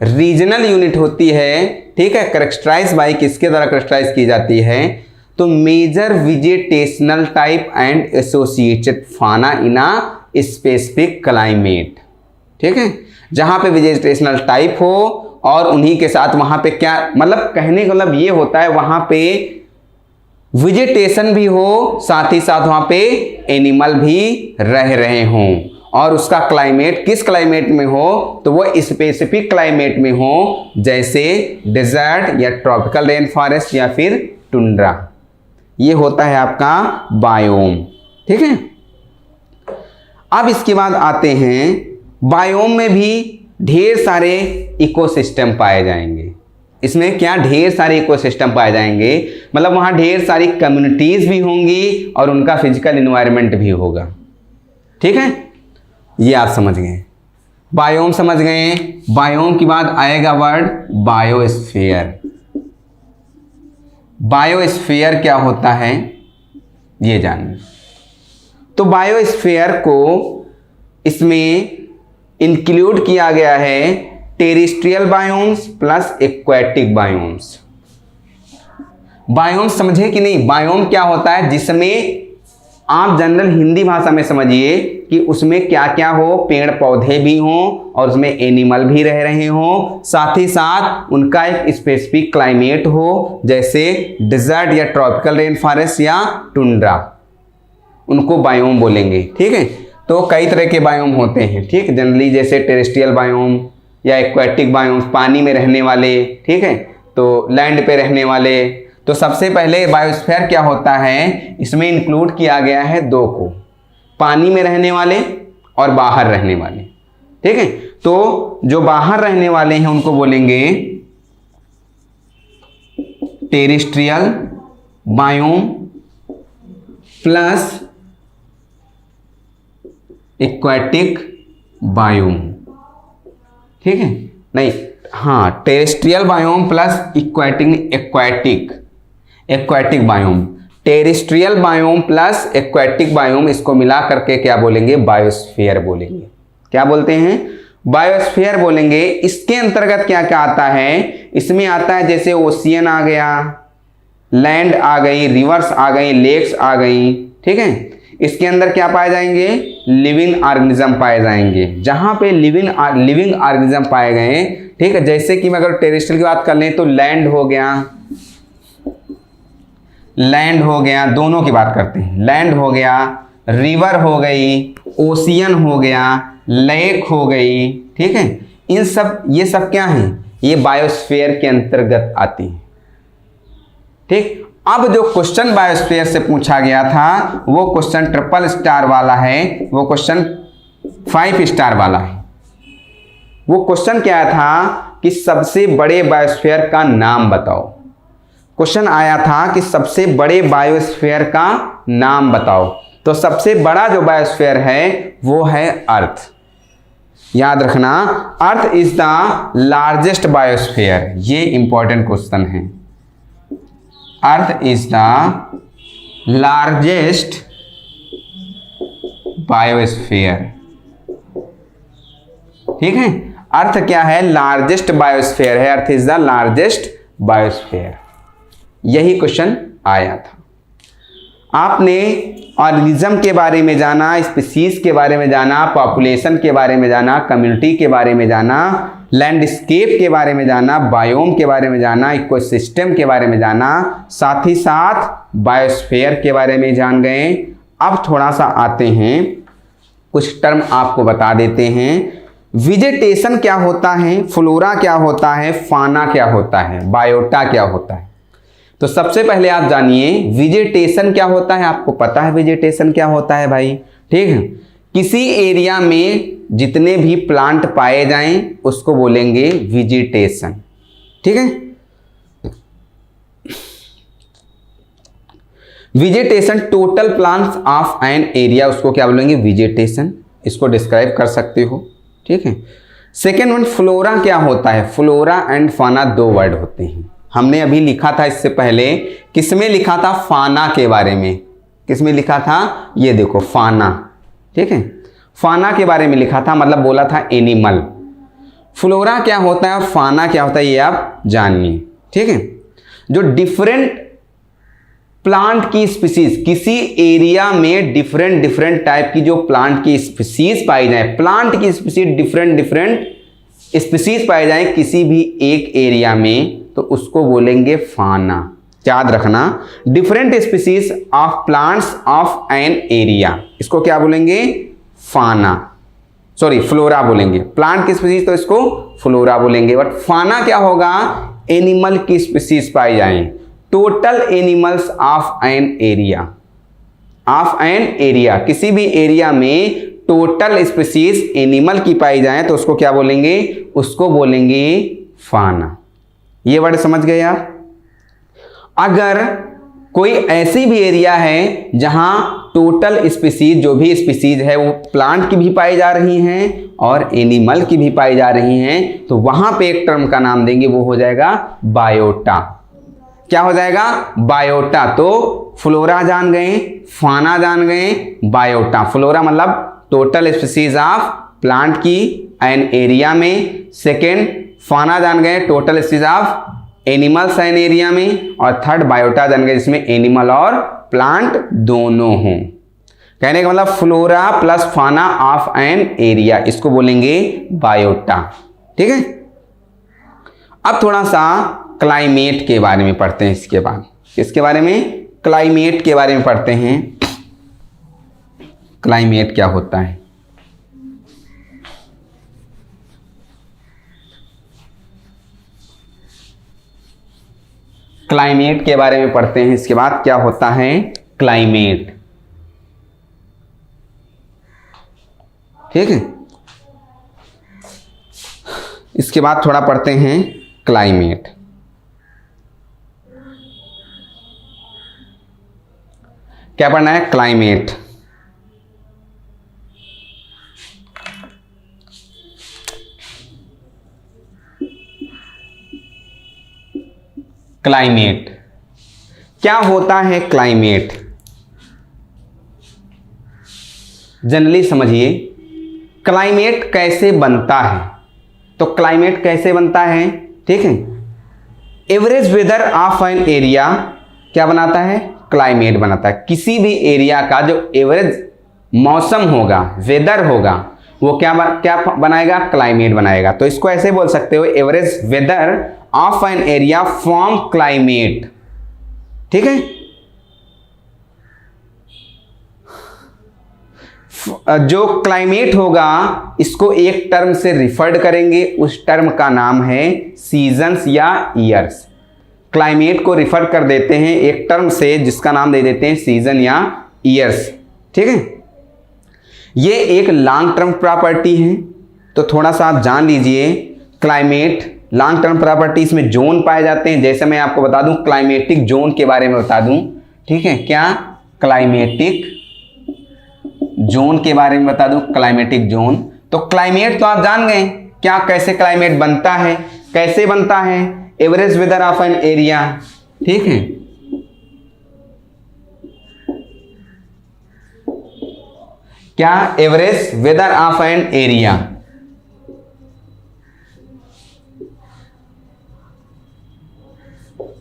रीजनल यूनिट होती है। ठीक है। कैरेक्टराइज बाय किसके द्वारा कैरेक्टराइज की जाती है, तो major vegetational type and associated fauna in a specific climate. ठीक है। जहां पे वेजिटेशनल टाइप हो और उन्हीं के साथ वहां पे क्या मतलब कहने का मतलब ये होता है वहां पे वेजिटेशन भी हो, साथ ही साथ वहां पे एनिमल भी रह रहे हों, और उसका क्लाइमेट किस क्लाइमेट में हो, तो वो स्पेसिफिक क्लाइमेट में हो, जैसे डेजर्ट या ट्रॉपिकल रेन फॉरेस्ट या फिर टुंड्रा। ये होता है आपका बायोम। ठीक है। अब इसके बाद आते हैं, बायोम में भी ढेर सारे इकोसिस्टम पाए जाएंगे। इसमें क्या ढेर सारे इकोसिस्टम पाए जाएंगे, मतलब वहाँ ढेर सारी कम्युनिटीज भी होंगी और उनका फिजिकल एनवायरनमेंट भी होगा। ठीक है। ये आप समझ गए, बायोम समझ गए। बायोम के बाद आएगा वर्ड बायोस्फीयर। बायोस्फीयर क्या होता है ये जानिए। तो बायोस्फीयर को इसमें इंक्लूड किया गया है terrestrial biomes plus aquatic biomes. Biome समझे कि नहीं, बायोम क्या होता है जिसमें आप जनरल हिंदी भाषा में समझिए कि उसमें क्या क्या हो, पेड़ पौधे भी हों और उसमें एनिमल भी रह रहे हों, साथ ही साथ उनका एक स्पेसिफिक क्लाइमेट हो, जैसे डिजर्ट या ट्रॉपिकल रेन फॉरेस्ट या टुंड्रा, उनको बायोम बोलेंगे। ठीक है। तो कई तरह के बायोम होते हैं। ठीक, जनरली जैसे टेरेस्ट्रियल बायोम या एक्वेटिक बायोम, पानी में रहने वाले, ठीक है, तो लैंड पे रहने वाले। तो सबसे पहले बायोस्फीयर क्या होता है, इसमें इंक्लूड किया गया है दो को, पानी में रहने वाले और बाहर रहने वाले। ठीक है। तो जो बाहर रहने वाले हैं उनको बोलेंगे terrestrial biome plus aquatic biome. ठीक है। नहीं, हाँ, terrestrial biome plus aquatic biome. Terrestrial biome plus aquatic biome, इसको मिला करके क्या बोलेंगे, बायोस्फीयर बोलेंगे। क्या बोलते हैं, बायोस्फीयर बोलेंगे। इसके अंतर्गत क्या क्या आता है, इसमें आता है जैसे ओशियन आ गया, लैंड आ गई, रिवर्स आ गई, लेक्स आ गई। ठीक है। इसके अंदर क्या पाए जाएंगे, लिविंग ऑर्गेनिज्म पाए जाएंगे। जहां पे लिविंग ऑर्गेनिज्म पाए गए, ठीक है, जैसे कि मैं अगर टेरेस्ट्रियल की बात कर लें तो लैंड हो गया, दोनों की बात करते हैं, लैंड हो गया, रिवर हो गई, ओशियन हो गया, लेक हो गई। ठीक है। इन सब, ये सब क्या है, ये बायोस्फीयर के अंतर्गत आती है। ठीक। अब जो क्वेश्चन बायोस्फीयर से पूछा गया था वो क्वेश्चन 3 स्टार वाला है, वो क्वेश्चन 5 स्टार वाला है। वो क्वेश्चन क्या था कि सबसे बड़े बायोस्फीयर का नाम बताओ। क्वेश्चन आया था कि सबसे बड़े बायोस्फीयर का नाम बताओ। तो सबसे बड़ा जो बायोस्फीयर है वो है अर्थ। याद रखना, earth is the largest biosphere. ये इंपॉर्टेंट क्वेश्चन है। Earth is the largest biosphere. ठीक है। अर्थ क्या है, लार्जेस्ट बायोस्फीयर है। Earth is the largest biosphere. यही क्वेश्चन आया था। आपने ऑर्गेनिज्म के बारे में जाना, स्पीसीज के बारे में जाना, पॉपुलेशन के बारे में जाना, कम्युनिटी के बारे में जाना, लैंडस्केप के बारे में जाना, बायोम के बारे में जाना, इकोसिस्टम के बारे में जाना, साथ ही साथ बायोस्फीयर के बारे में जान गए। अब थोड़ा सा आते हैं, कुछ टर्म आपको बता देते हैं। वेजिटेशन क्या होता है, फ्लोरा क्या होता है, फाना क्या होता है, बायोटा क्या होता है। तो सबसे पहले आप जानिए वेजिटेशन क्या होता है। आपको पता है वेजिटेशन क्या होता है भाई, ठीक है। किसी एरिया में जितने भी प्लांट पाए जाएं उसको बोलेंगे वेजिटेशन। ठीक है, vegetation total plants of an area, उसको क्या बोलेंगे वेजिटेशन, इसको डिस्क्राइब कर सकते हो। ठीक है, सेकेंड वन फ्लोरा क्या होता है, फ्लोरा एंड फाना दो वर्ड होते हैं। हमने अभी लिखा था इससे पहले, किसमें लिखा था, फाना के बारे में। किसमें लिखा था, ये देखो फाना। ठीक है, फाना के बारे में लिखा था, मतलब बोला था एनिमल। फ्लोरा क्या होता है और फाना क्या होता है ये आप जानिए। ठीक है, जो डिफरेंट प्लांट की स्पीसीज, किसी एरिया में डिफरेंट डिफरेंट टाइप की जो प्लांट की स्पीसीज पाई जाए, प्लांट की स्पीसीज डिफरेंट डिफरेंट स्पीसीज पाई जाए किसी भी एक एरिया में, तो उसको बोलेंगे फाना। याद रखना, different species of plants of an area, इसको क्या बोलेंगे, फाना, सॉरी फ्लोरा बोलेंगे। प्लांट की स्पीसीज तो इसको फ्लोरा बोलेंगे, बट फाना क्या होगा, एनिमल की स्पीसीज पाई जाए, total animals of an area, of an area, किसी भी एरिया में टोटल स्पीसीज एनिमल की पाई जाए तो उसको क्या बोलेंगे, उसको बोलेंगे फाना। ये वर्ड समझ गए आप। अगर कोई ऐसी भी एरिया है जहां टोटल स्पीसीज, जो भी स्पीसीज है वो प्लांट की भी पाई जा रही हैं और एनिमल की भी पाई जा रही हैं, तो वहां पे एक टर्म का नाम देंगे, वो हो जाएगा बायोटा। क्या हो जाएगा, बायोटा। तो फ्लोरा जान गए, फाना जान गए, बायोटा। फ्लोरा मतलब टोटल स्पीसीज ऑफ प्लांट की एन एरिया में, सेकेंड फाना जान गए, total species of animals an area में, और थर्ड बायोटा जान गए जिसमें एनिमल और प्लांट दोनों हों। कहने का मतलब फ्लोरा प्लस फाना ऑफ एन एरिया, इसको बोलेंगे बायोटा। ठीक है, अब थोड़ा सा क्लाइमेट के बारे में पढ़ते हैं। इसके बाद किसके बारे में, क्लाइमेट के बारे में पढ़ते हैं। क्लाइमेट क्या होता है, क्लाइमेट के बारे में पढ़ते हैं। इसके बाद क्या होता है क्लाइमेट। ठीक है, इसके बाद थोड़ा पढ़ते हैं क्लाइमेट। क्या पढ़ना है, क्लाइमेट। क्लाइमेट क्या होता है, क्लाइमेट जनरली समझिए। क्लाइमेट कैसे बनता है, तो क्लाइमेट कैसे बनता है, ठीक है, average weather of an area क्या बनाता है, क्लाइमेट बनाता है। किसी भी एरिया का जो एवरेज मौसम होगा, वेदर होगा, वो क्या बनाएगा, क्लाइमेट बनाएगा। तो इसको ऐसे बोल सकते हो, average weather of an area form climate. ठीक है, जो क्लाइमेट होगा इसको एक टर्म से रिफर्ड करेंगे, उस टर्म का नाम है सीजन्स या ईयर्स। क्लाइमेट को रिफर कर देते हैं एक टर्म से जिसका नाम दे देते हैं सीजन या ईयर्स। ठीक है, ये एक लॉन्ग टर्म प्रॉपर्टी है, तो थोड़ा सा आप जान लीजिए। क्लाइमेट लॉन्ग टर्म प्रॉपर्टी, इसमें जोन पाए जाते हैं। जैसे मैं आपको बता दूं, क्लाइमेटिक जोन के बारे में बता दूं, ठीक है, क्या क्लाइमेटिक जोन के बारे में बता दूं, क्लाइमेटिक जोन। तो क्लाइमेट तो आप जान गए क्या, कैसे क्लाइमेट बनता है, कैसे बनता है, average weather of an area. ठीक है, क्या, average weather of an area.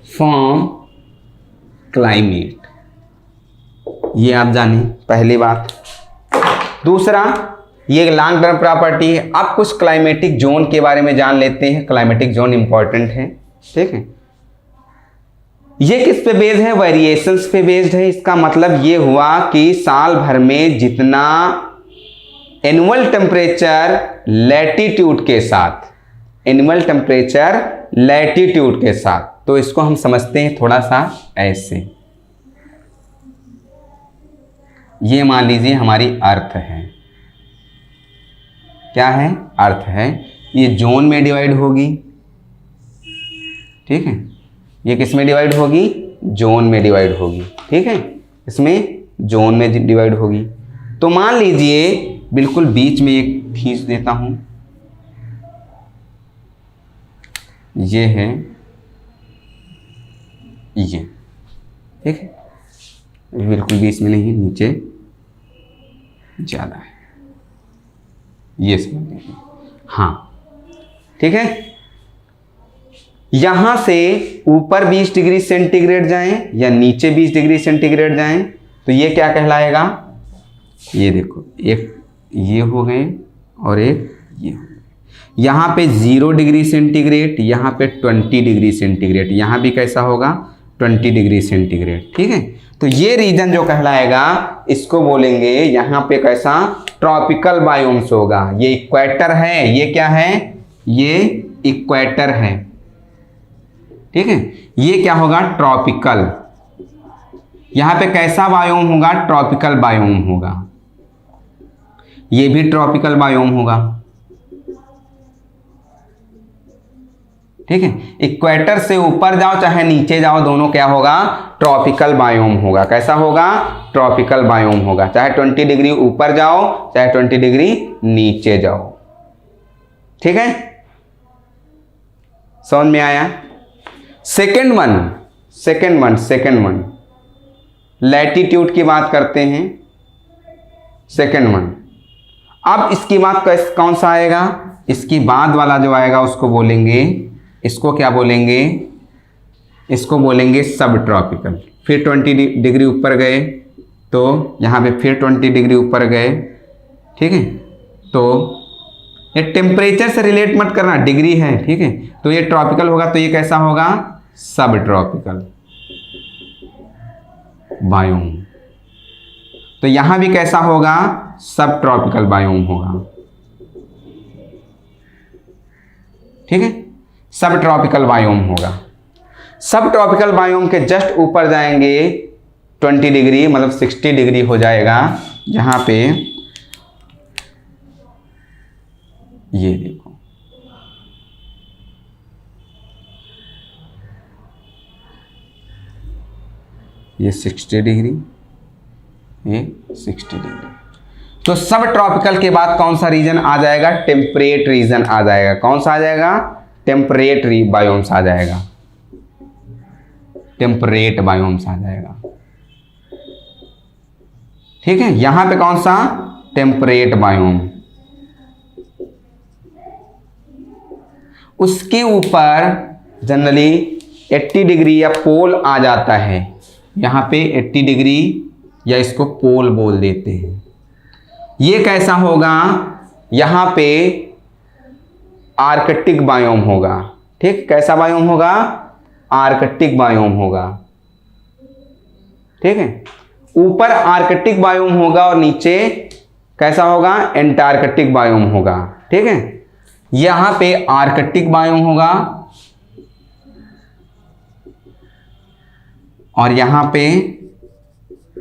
Form climate, ये आप जानिए पहली बात। दूसरा, ये लॉन्ग टर्म प्रॉपर्टी है। अब कुछ क्लाइमेटिक जोन के बारे में जान लेते हैं। क्लाइमेटिक जोन इंपॉर्टेंट है। ठीक है, ये किस पे बेस्ड है, वेरिएशंस पे बेस्ड है। इसका मतलब ये हुआ कि साल भर में जितना एनुअल टेम्परेचर लैटिट्यूड के साथ, एनुअल टेम्परेचर लैटिट्यूड के साथ, तो इसको हम समझते हैं थोड़ा सा ऐसे। ये मान लीजिए हमारी अर्थ है, क्या है, अर्थ है। ये जोन में डिवाइड होगी, ठीक है, ये किस में डिवाइड होगी, जोन में डिवाइड होगी, ठीक है, इसमें जोन में डिवाइड होगी। तो मान लीजिए बिल्कुल बीच में एक खींच देता हूं, ये है ये, ठीक है, बिल्कुल बीच में नहीं, नीचे ज़्यादा है, ये समझ लीजिए। हाँ, ठीक है, यहां से ऊपर 20 डिग्री सेंटीग्रेड जाएं या नीचे 20 डिग्री सेंटीग्रेड जाएं तो ये क्या कहलाएगा, ये देखो, एक ये हो गए और एक ये हो गए। यहाँ पे 0 डिग्री सेंटीग्रेड, यहाँ पे 20 डिग्री सेंटीग्रेड, यहाँ भी कैसा होगा, 20 डिग्री सेंटीग्रेड, ठीक है। तो ये रीजन जो कहलाएगा इसको बोलेंगे, यहाँ पे कैसा, ट्रॉपिकल बायोम्स होगा। ये इक्वेटर है, ये क्या है, ये इक्वेटर है, ठीक है, ये क्या होगा, ट्रॉपिकल। यहाँ पे कैसा बायोम होगा, ट्रॉपिकल बायोम होगा। ये भी ट्रॉपिकल बायोम होगा, ठीक है। इक्वेटर से ऊपर जाओ चाहे नीचे जाओ, दोनों क्या होगा, ट्रॉपिकल बायोम होगा। कैसा होगा, ट्रॉपिकल बायोम होगा, चाहे 20 डिग्री ऊपर जाओ चाहे 20 डिग्री नीचे जाओ, ठीक है, समझ में आया। सेकेंड वन लैटिट्यूड की बात करते हैं, सेकेंड वन। अब इसकी बात कौन सा आएगा, इसकी बाद वाला जो आएगा उसको बोलेंगे, इसको क्या बोलेंगे, इसको बोलेंगे सब ट्रॉपिकल। फिर 20 डिग्री ऊपर गए तो यहाँ पे फिर 20 डिग्री ऊपर गए, ठीक है। तो ये टेम्परेचर से रिलेट मत करना, डिग्री है, ठीक है। तो ये ट्रॉपिकल होगा, तो ये कैसा होगा, सब ट्रॉपिकल बायोम। तो यहां भी कैसा होगा, सब ट्रॉपिकल बायोम होगा, ठीक है, सब ट्रॉपिकल बायोम होगा। सब ट्रॉपिकल बायोम के जस्ट ऊपर जाएंगे 20 डिग्री, मतलब 60 डिग्री हो जाएगा, जहां पे ये देखो, ये 60 डिग्री, ये 60 डिग्री। तो सब ट्रॉपिकल के बाद कौन सा रीजन आ जाएगा, टेम्परेट रीजन आ जाएगा। कौन सा आ जाएगा, टेम्परेट बायोम्स आ जाएगा, टेम्परेट बायोम्स आ जाएगा, ठीक है। यहां पे कौन सा, टेम्परेट बायोम। उसके ऊपर जनरली 80 डिग्री या पोल आ जाता है, यहाँ पे 80 डिग्री या इसको पोल बोल देते हैं। ये कैसा होगा, यहाँ पे आर्कटिक बायोम होगा, ठीक, कैसा बायोम होगा, आर्कटिक बायोम होगा, ठीक है। ऊपर आर्कटिक बायोम होगा और नीचे कैसा होगा, एंटार्कटिक बायोम होगा, ठीक है। यहाँ पे आर्कटिक बायोम होगा और यहां पे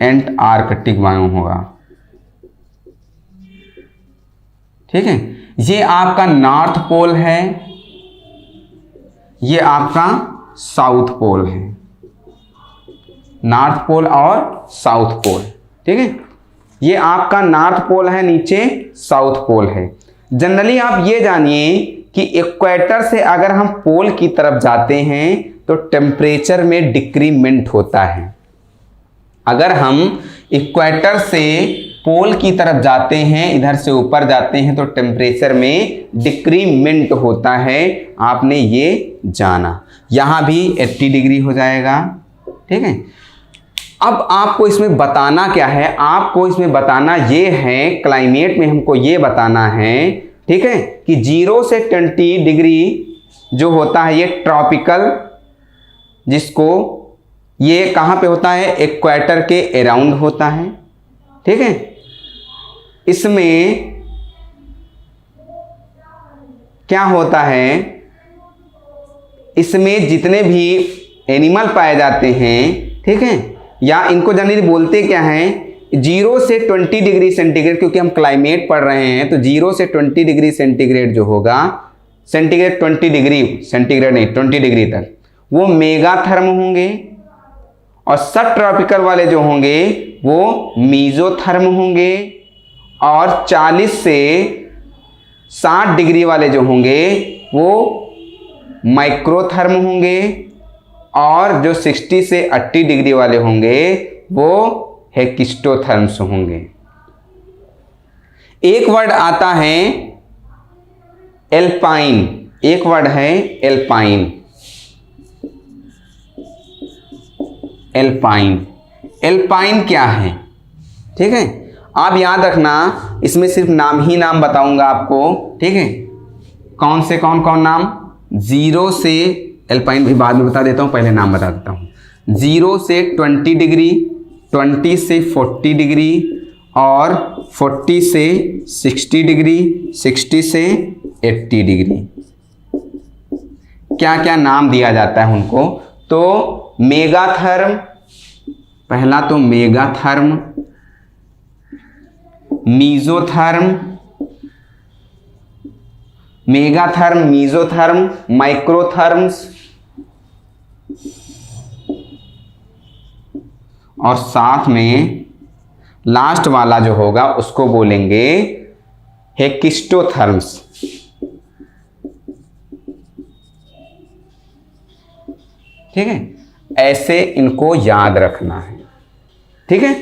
एंटार्कटिक बायोम होगा, ठीक है। ये आपका नॉर्थ पोल है, ये आपका साउथ पोल है, नॉर्थ पोल और साउथ पोल, ठीक है। ये आपका नॉर्थ पोल है, नीचे साउथ पोल है। जनरली आप ये जानिए कि इक्वेटर से अगर हम पोल की तरफ जाते हैं तो टेम्परेचर में डिक्रीमेंट होता है। अगर हम इक्वेटर से पोल की तरफ जाते हैं, इधर से ऊपर जाते हैं, तो टेम्परेचर में डिक्रीमेंट होता है, आपने ये जाना। यहाँ भी 80 डिग्री हो जाएगा, ठीक है। अब आपको इसमें बताना क्या है, आपको इसमें बताना ये है, क्लाइमेट में हमको ये बताना है, ठीक है, कि 0 से 20 डिग्री जो होता है ये ट्रॉपिकल, जिसको ये कहाँ पे होता है, इक्वेटर के अराउंड होता है, ठीक है। इसमें क्या होता है, इसमें जितने भी एनिमल पाए जाते हैं, ठीक है, या इनको जनरली बोलते क्या हैं, 0 से 20 डिग्री सेंटीग्रेड, क्योंकि हम क्लाइमेट पढ़ रहे हैं तो 0 से 20 डिग्री सेंटीग्रेड जो होगा, सेंटीग्रेड 20 डिग्री सेंटीग्रेड नहीं 20 डिग्री तक, वो मेगाथर्म होंगे, और सब ट्रॉपिकल वाले जो होंगे वो मीजोथर्म होंगे, और 40 से 60 डिग्री वाले जो होंगे वो माइक्रोथर्म होंगे, और जो 60 से 80 डिग्री वाले होंगे वो हेक्सिस्टोथर्म्स होंगे। एक वर्ड आता है एल्पाइन, एक वर्ड है एल्पाइन। एल्पाइन, एल्पाइन क्या है? ठीक है, आप याद रखना, इसमें सिर्फ नाम ही नाम बताऊंगा आपको। ठीक है, कौन से कौन कौन नाम? 0 से, एल्पाइन भी बाद में बता देता हूं, पहले नाम बता देता हूं। 0 से 20 डिग्री, 20 से 40 डिग्री, और 40 से 60 डिग्री, 60 से 80 डिग्री। क्या क्या नाम दिया जाता है उनको? तो मेगाथर्म, पहला तो मेगाथर्म, मीजोथर्म, मेगाथर्म, मीजोथर्म, माइक्रोथर्म्स, और साथ में लास्ट वाला जो होगा उसको बोलेंगे हेक्सिस्टोथर्म्स। ठीक है, ऐसे इनको याद रखना है। ठीक है,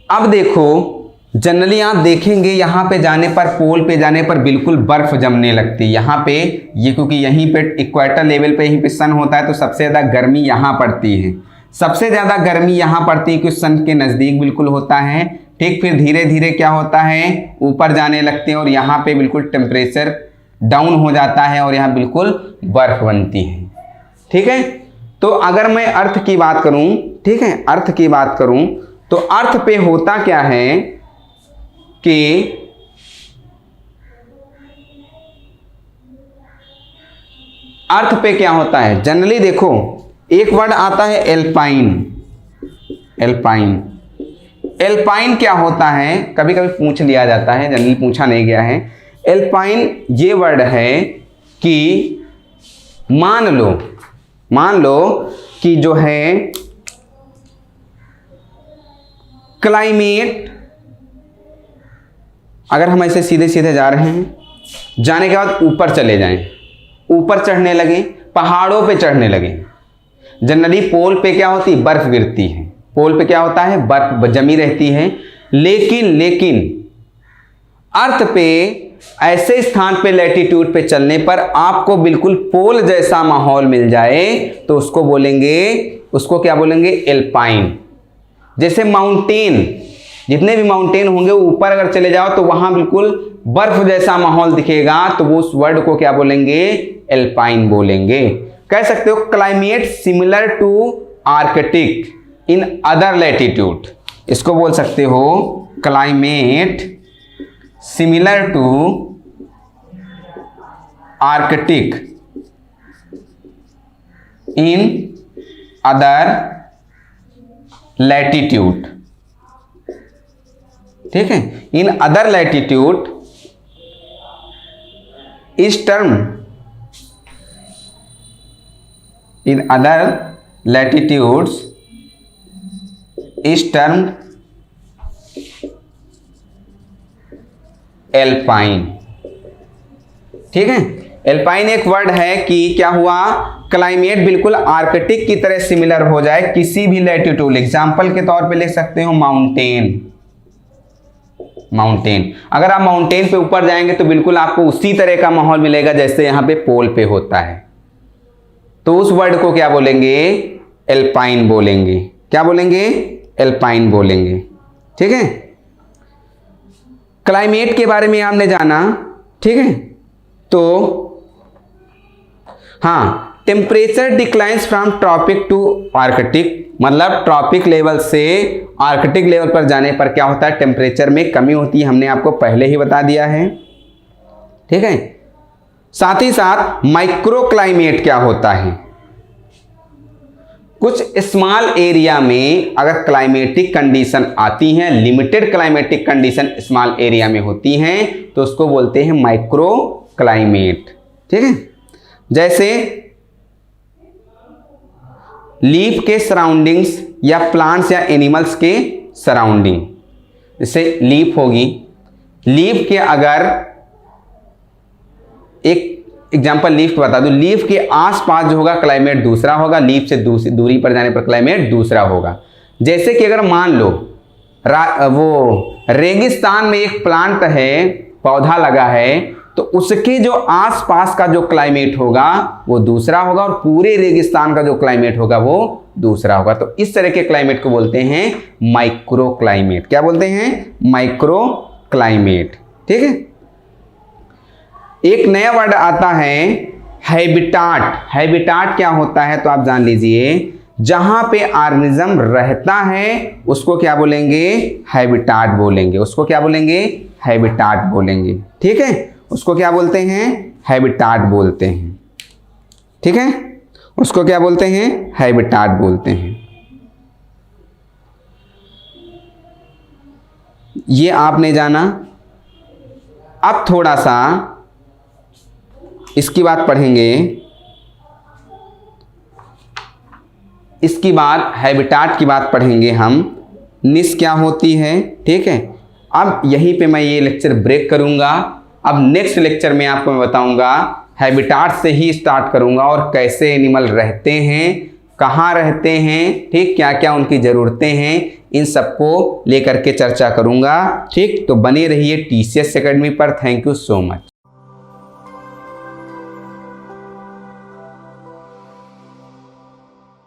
अब देखो, जनरली आप देखेंगे यहाँ पे जाने पर, पोल पे जाने पर बिल्कुल बर्फ जमने लगती है यहाँ पे, ये क्योंकि यहीं पे इक्वेटर लेवल पे यहीं पे सन होता है तो सबसे ज़्यादा गर्मी यहाँ पड़ती है, सबसे ज़्यादा गर्मी यहाँ पड़ती है क्योंकि सन के नज़दीक बिल्कुल होता है। ठीक, फिर धीरे धीरे क्या होता है, ऊपर जाने लगते हैं और यहाँ पे बिल्कुल टेम्परेचर डाउन हो जाता है और यहाँ बिल्कुल बर्फ बनती है। ठीक है, तो अगर मैं अर्थ की बात करूँ, ठीक है, अर्थ की बात करूँ तो अर्थ पे होता क्या है कि अर्थ पे क्या होता है, जनरली देखो एक वर्ड आता है एल्पाइन। एल्पाइन, एल्पाइन क्या होता है, कभी कभी पूछ लिया जाता है, जनरली पूछा नहीं गया है। एल्पाइन ये वर्ड है कि मान लो कि जो है क्लाइमेट, अगर हम ऐसे सीधे सीधे जा रहे हैं, जाने के बाद ऊपर चले जाएं, ऊपर चढ़ने लगे, पहाड़ों पे चढ़ने लगे। जनरली पोल पे क्या होती है, बर्फ गिरती है, पोल पे क्या होता है, बर्फ जमी रहती है। लेकिन अर्थ पे ऐसे स्थान पे, लैटिट्यूड पे चलने पर आपको बिल्कुल पोल जैसा माहौल मिल जाए तो उसको बोलेंगे, उसको क्या बोलेंगे, एल्पाइन। जैसे माउंटेन, जितने भी माउंटेन होंगे ऊपर अगर चले जाओ तो वहां बिल्कुल बर्फ जैसा माहौल दिखेगा तो वो उस वर्ड को क्या बोलेंगे, एल्पाइन बोलेंगे। कह सकते हो climate similar to Arctic in other latitude, इसको बोल सकते हो climate similar to Arctic in other latitude. ठीक है, in other latitude is term, in other latitudes is term alpine. ठीक है, एल्पाइन एक वर्ड है कि क्या हुआ, क्लाइमेट बिल्कुल आर्कटिक की तरह सिमिलर हो जाए किसी भी लैटिट्यूड। एग्जाम्पल के तौर पे लिख सकते हो माउंटेन। माउंटेन, अगर आप माउंटेन पे ऊपर जाएंगे तो बिल्कुल आपको उसी तरह का माहौल मिलेगा जैसे यहाँ पे पोल पे होता है, तो उस वर्ड को क्या बोलेंगे, एल्पाइन बोलेंगे। क्या बोलेंगे, एल्पाइन बोलेंगे। ठीक है, क्लाइमेट के बारे में आपने जाना। ठीक है, तो हाँ, temperature declines from tropic to Arctic, मतलब ट्रॉपिक लेवल से आर्कटिक लेवल पर जाने पर क्या होता है, टेम्परेचर में कमी होती है, हमने आपको पहले ही बता दिया है। ठीक है, साथ ही साथ माइक्रो क्लाइमेट क्या होता है, कुछ स्मॉल एरिया में अगर क्लाइमेटिक कंडीशन आती हैं, limited climatic condition small area में होती हैं, तो उसको बोलते हैं माइक्रो क्लाइमेट। ठीक है, जैसे लीफ के सराउंडिंग्स या प्लांट्स या एनिमल्स के सराउंडिंग, जैसे लीफ होगी, लीफ के अगर एक एग्जाम्पल लीफ बता दूं, लीफ के आसपास जो होगा क्लाइमेट दूसरा होगा, लीफ से दूरी पर जाने पर क्लाइमेट दूसरा होगा। जैसे कि अगर मान लो वो रेगिस्तान में एक प्लांट है, पौधा लगा है, तो उसके जो आसपास का जो क्लाइमेट होगा वो दूसरा होगा और पूरे रेगिस्तान का जो क्लाइमेट होगा वो दूसरा होगा। तो इस तरह के क्लाइमेट को बोलते हैं माइक्रो क्लाइमेट। क्या बोलते हैं? Micro climate. ठीक है, एक नया वर्ड आता है हैबिटाट। हैबिटाट क्या होता है तो आप जान लीजिए, जहां पे ऑर्गेनिज्म रहता है उसको क्या बोलेंगे? हैबिटाट बोलेंगे। उसको क्या बोलेंगे? हैबिटाट बोलेंगे। ठीक है, उसको क्या बोलते हैं? हैबिटाट बोलते हैं। ठीक है, उसको क्या बोलते हैं? हैबिटाट बोलते हैं। ये आपने जाना। अब थोड़ा सा इसकी बात पढ़ेंगे। इसकी बात, हैबिटाट की बात पढ़ेंगे हम, निश क्या होती है। ठीक है, अब यहीं पे मैं ये लेक्चर ब्रेक करूंगा। अब नेक्स्ट लेक्चर में आपको मैं बताऊंगा, हैबिटाट से ही स्टार्ट करूंगा और कैसे एनिमल रहते हैं, कहाँ रहते हैं, ठीक, क्या क्या उनकी ज़रूरतें हैं, इन सबको लेकर के चर्चा करूंगा। ठीक, तो बने रहिए TCS एकेडमी पर। Thank you so much.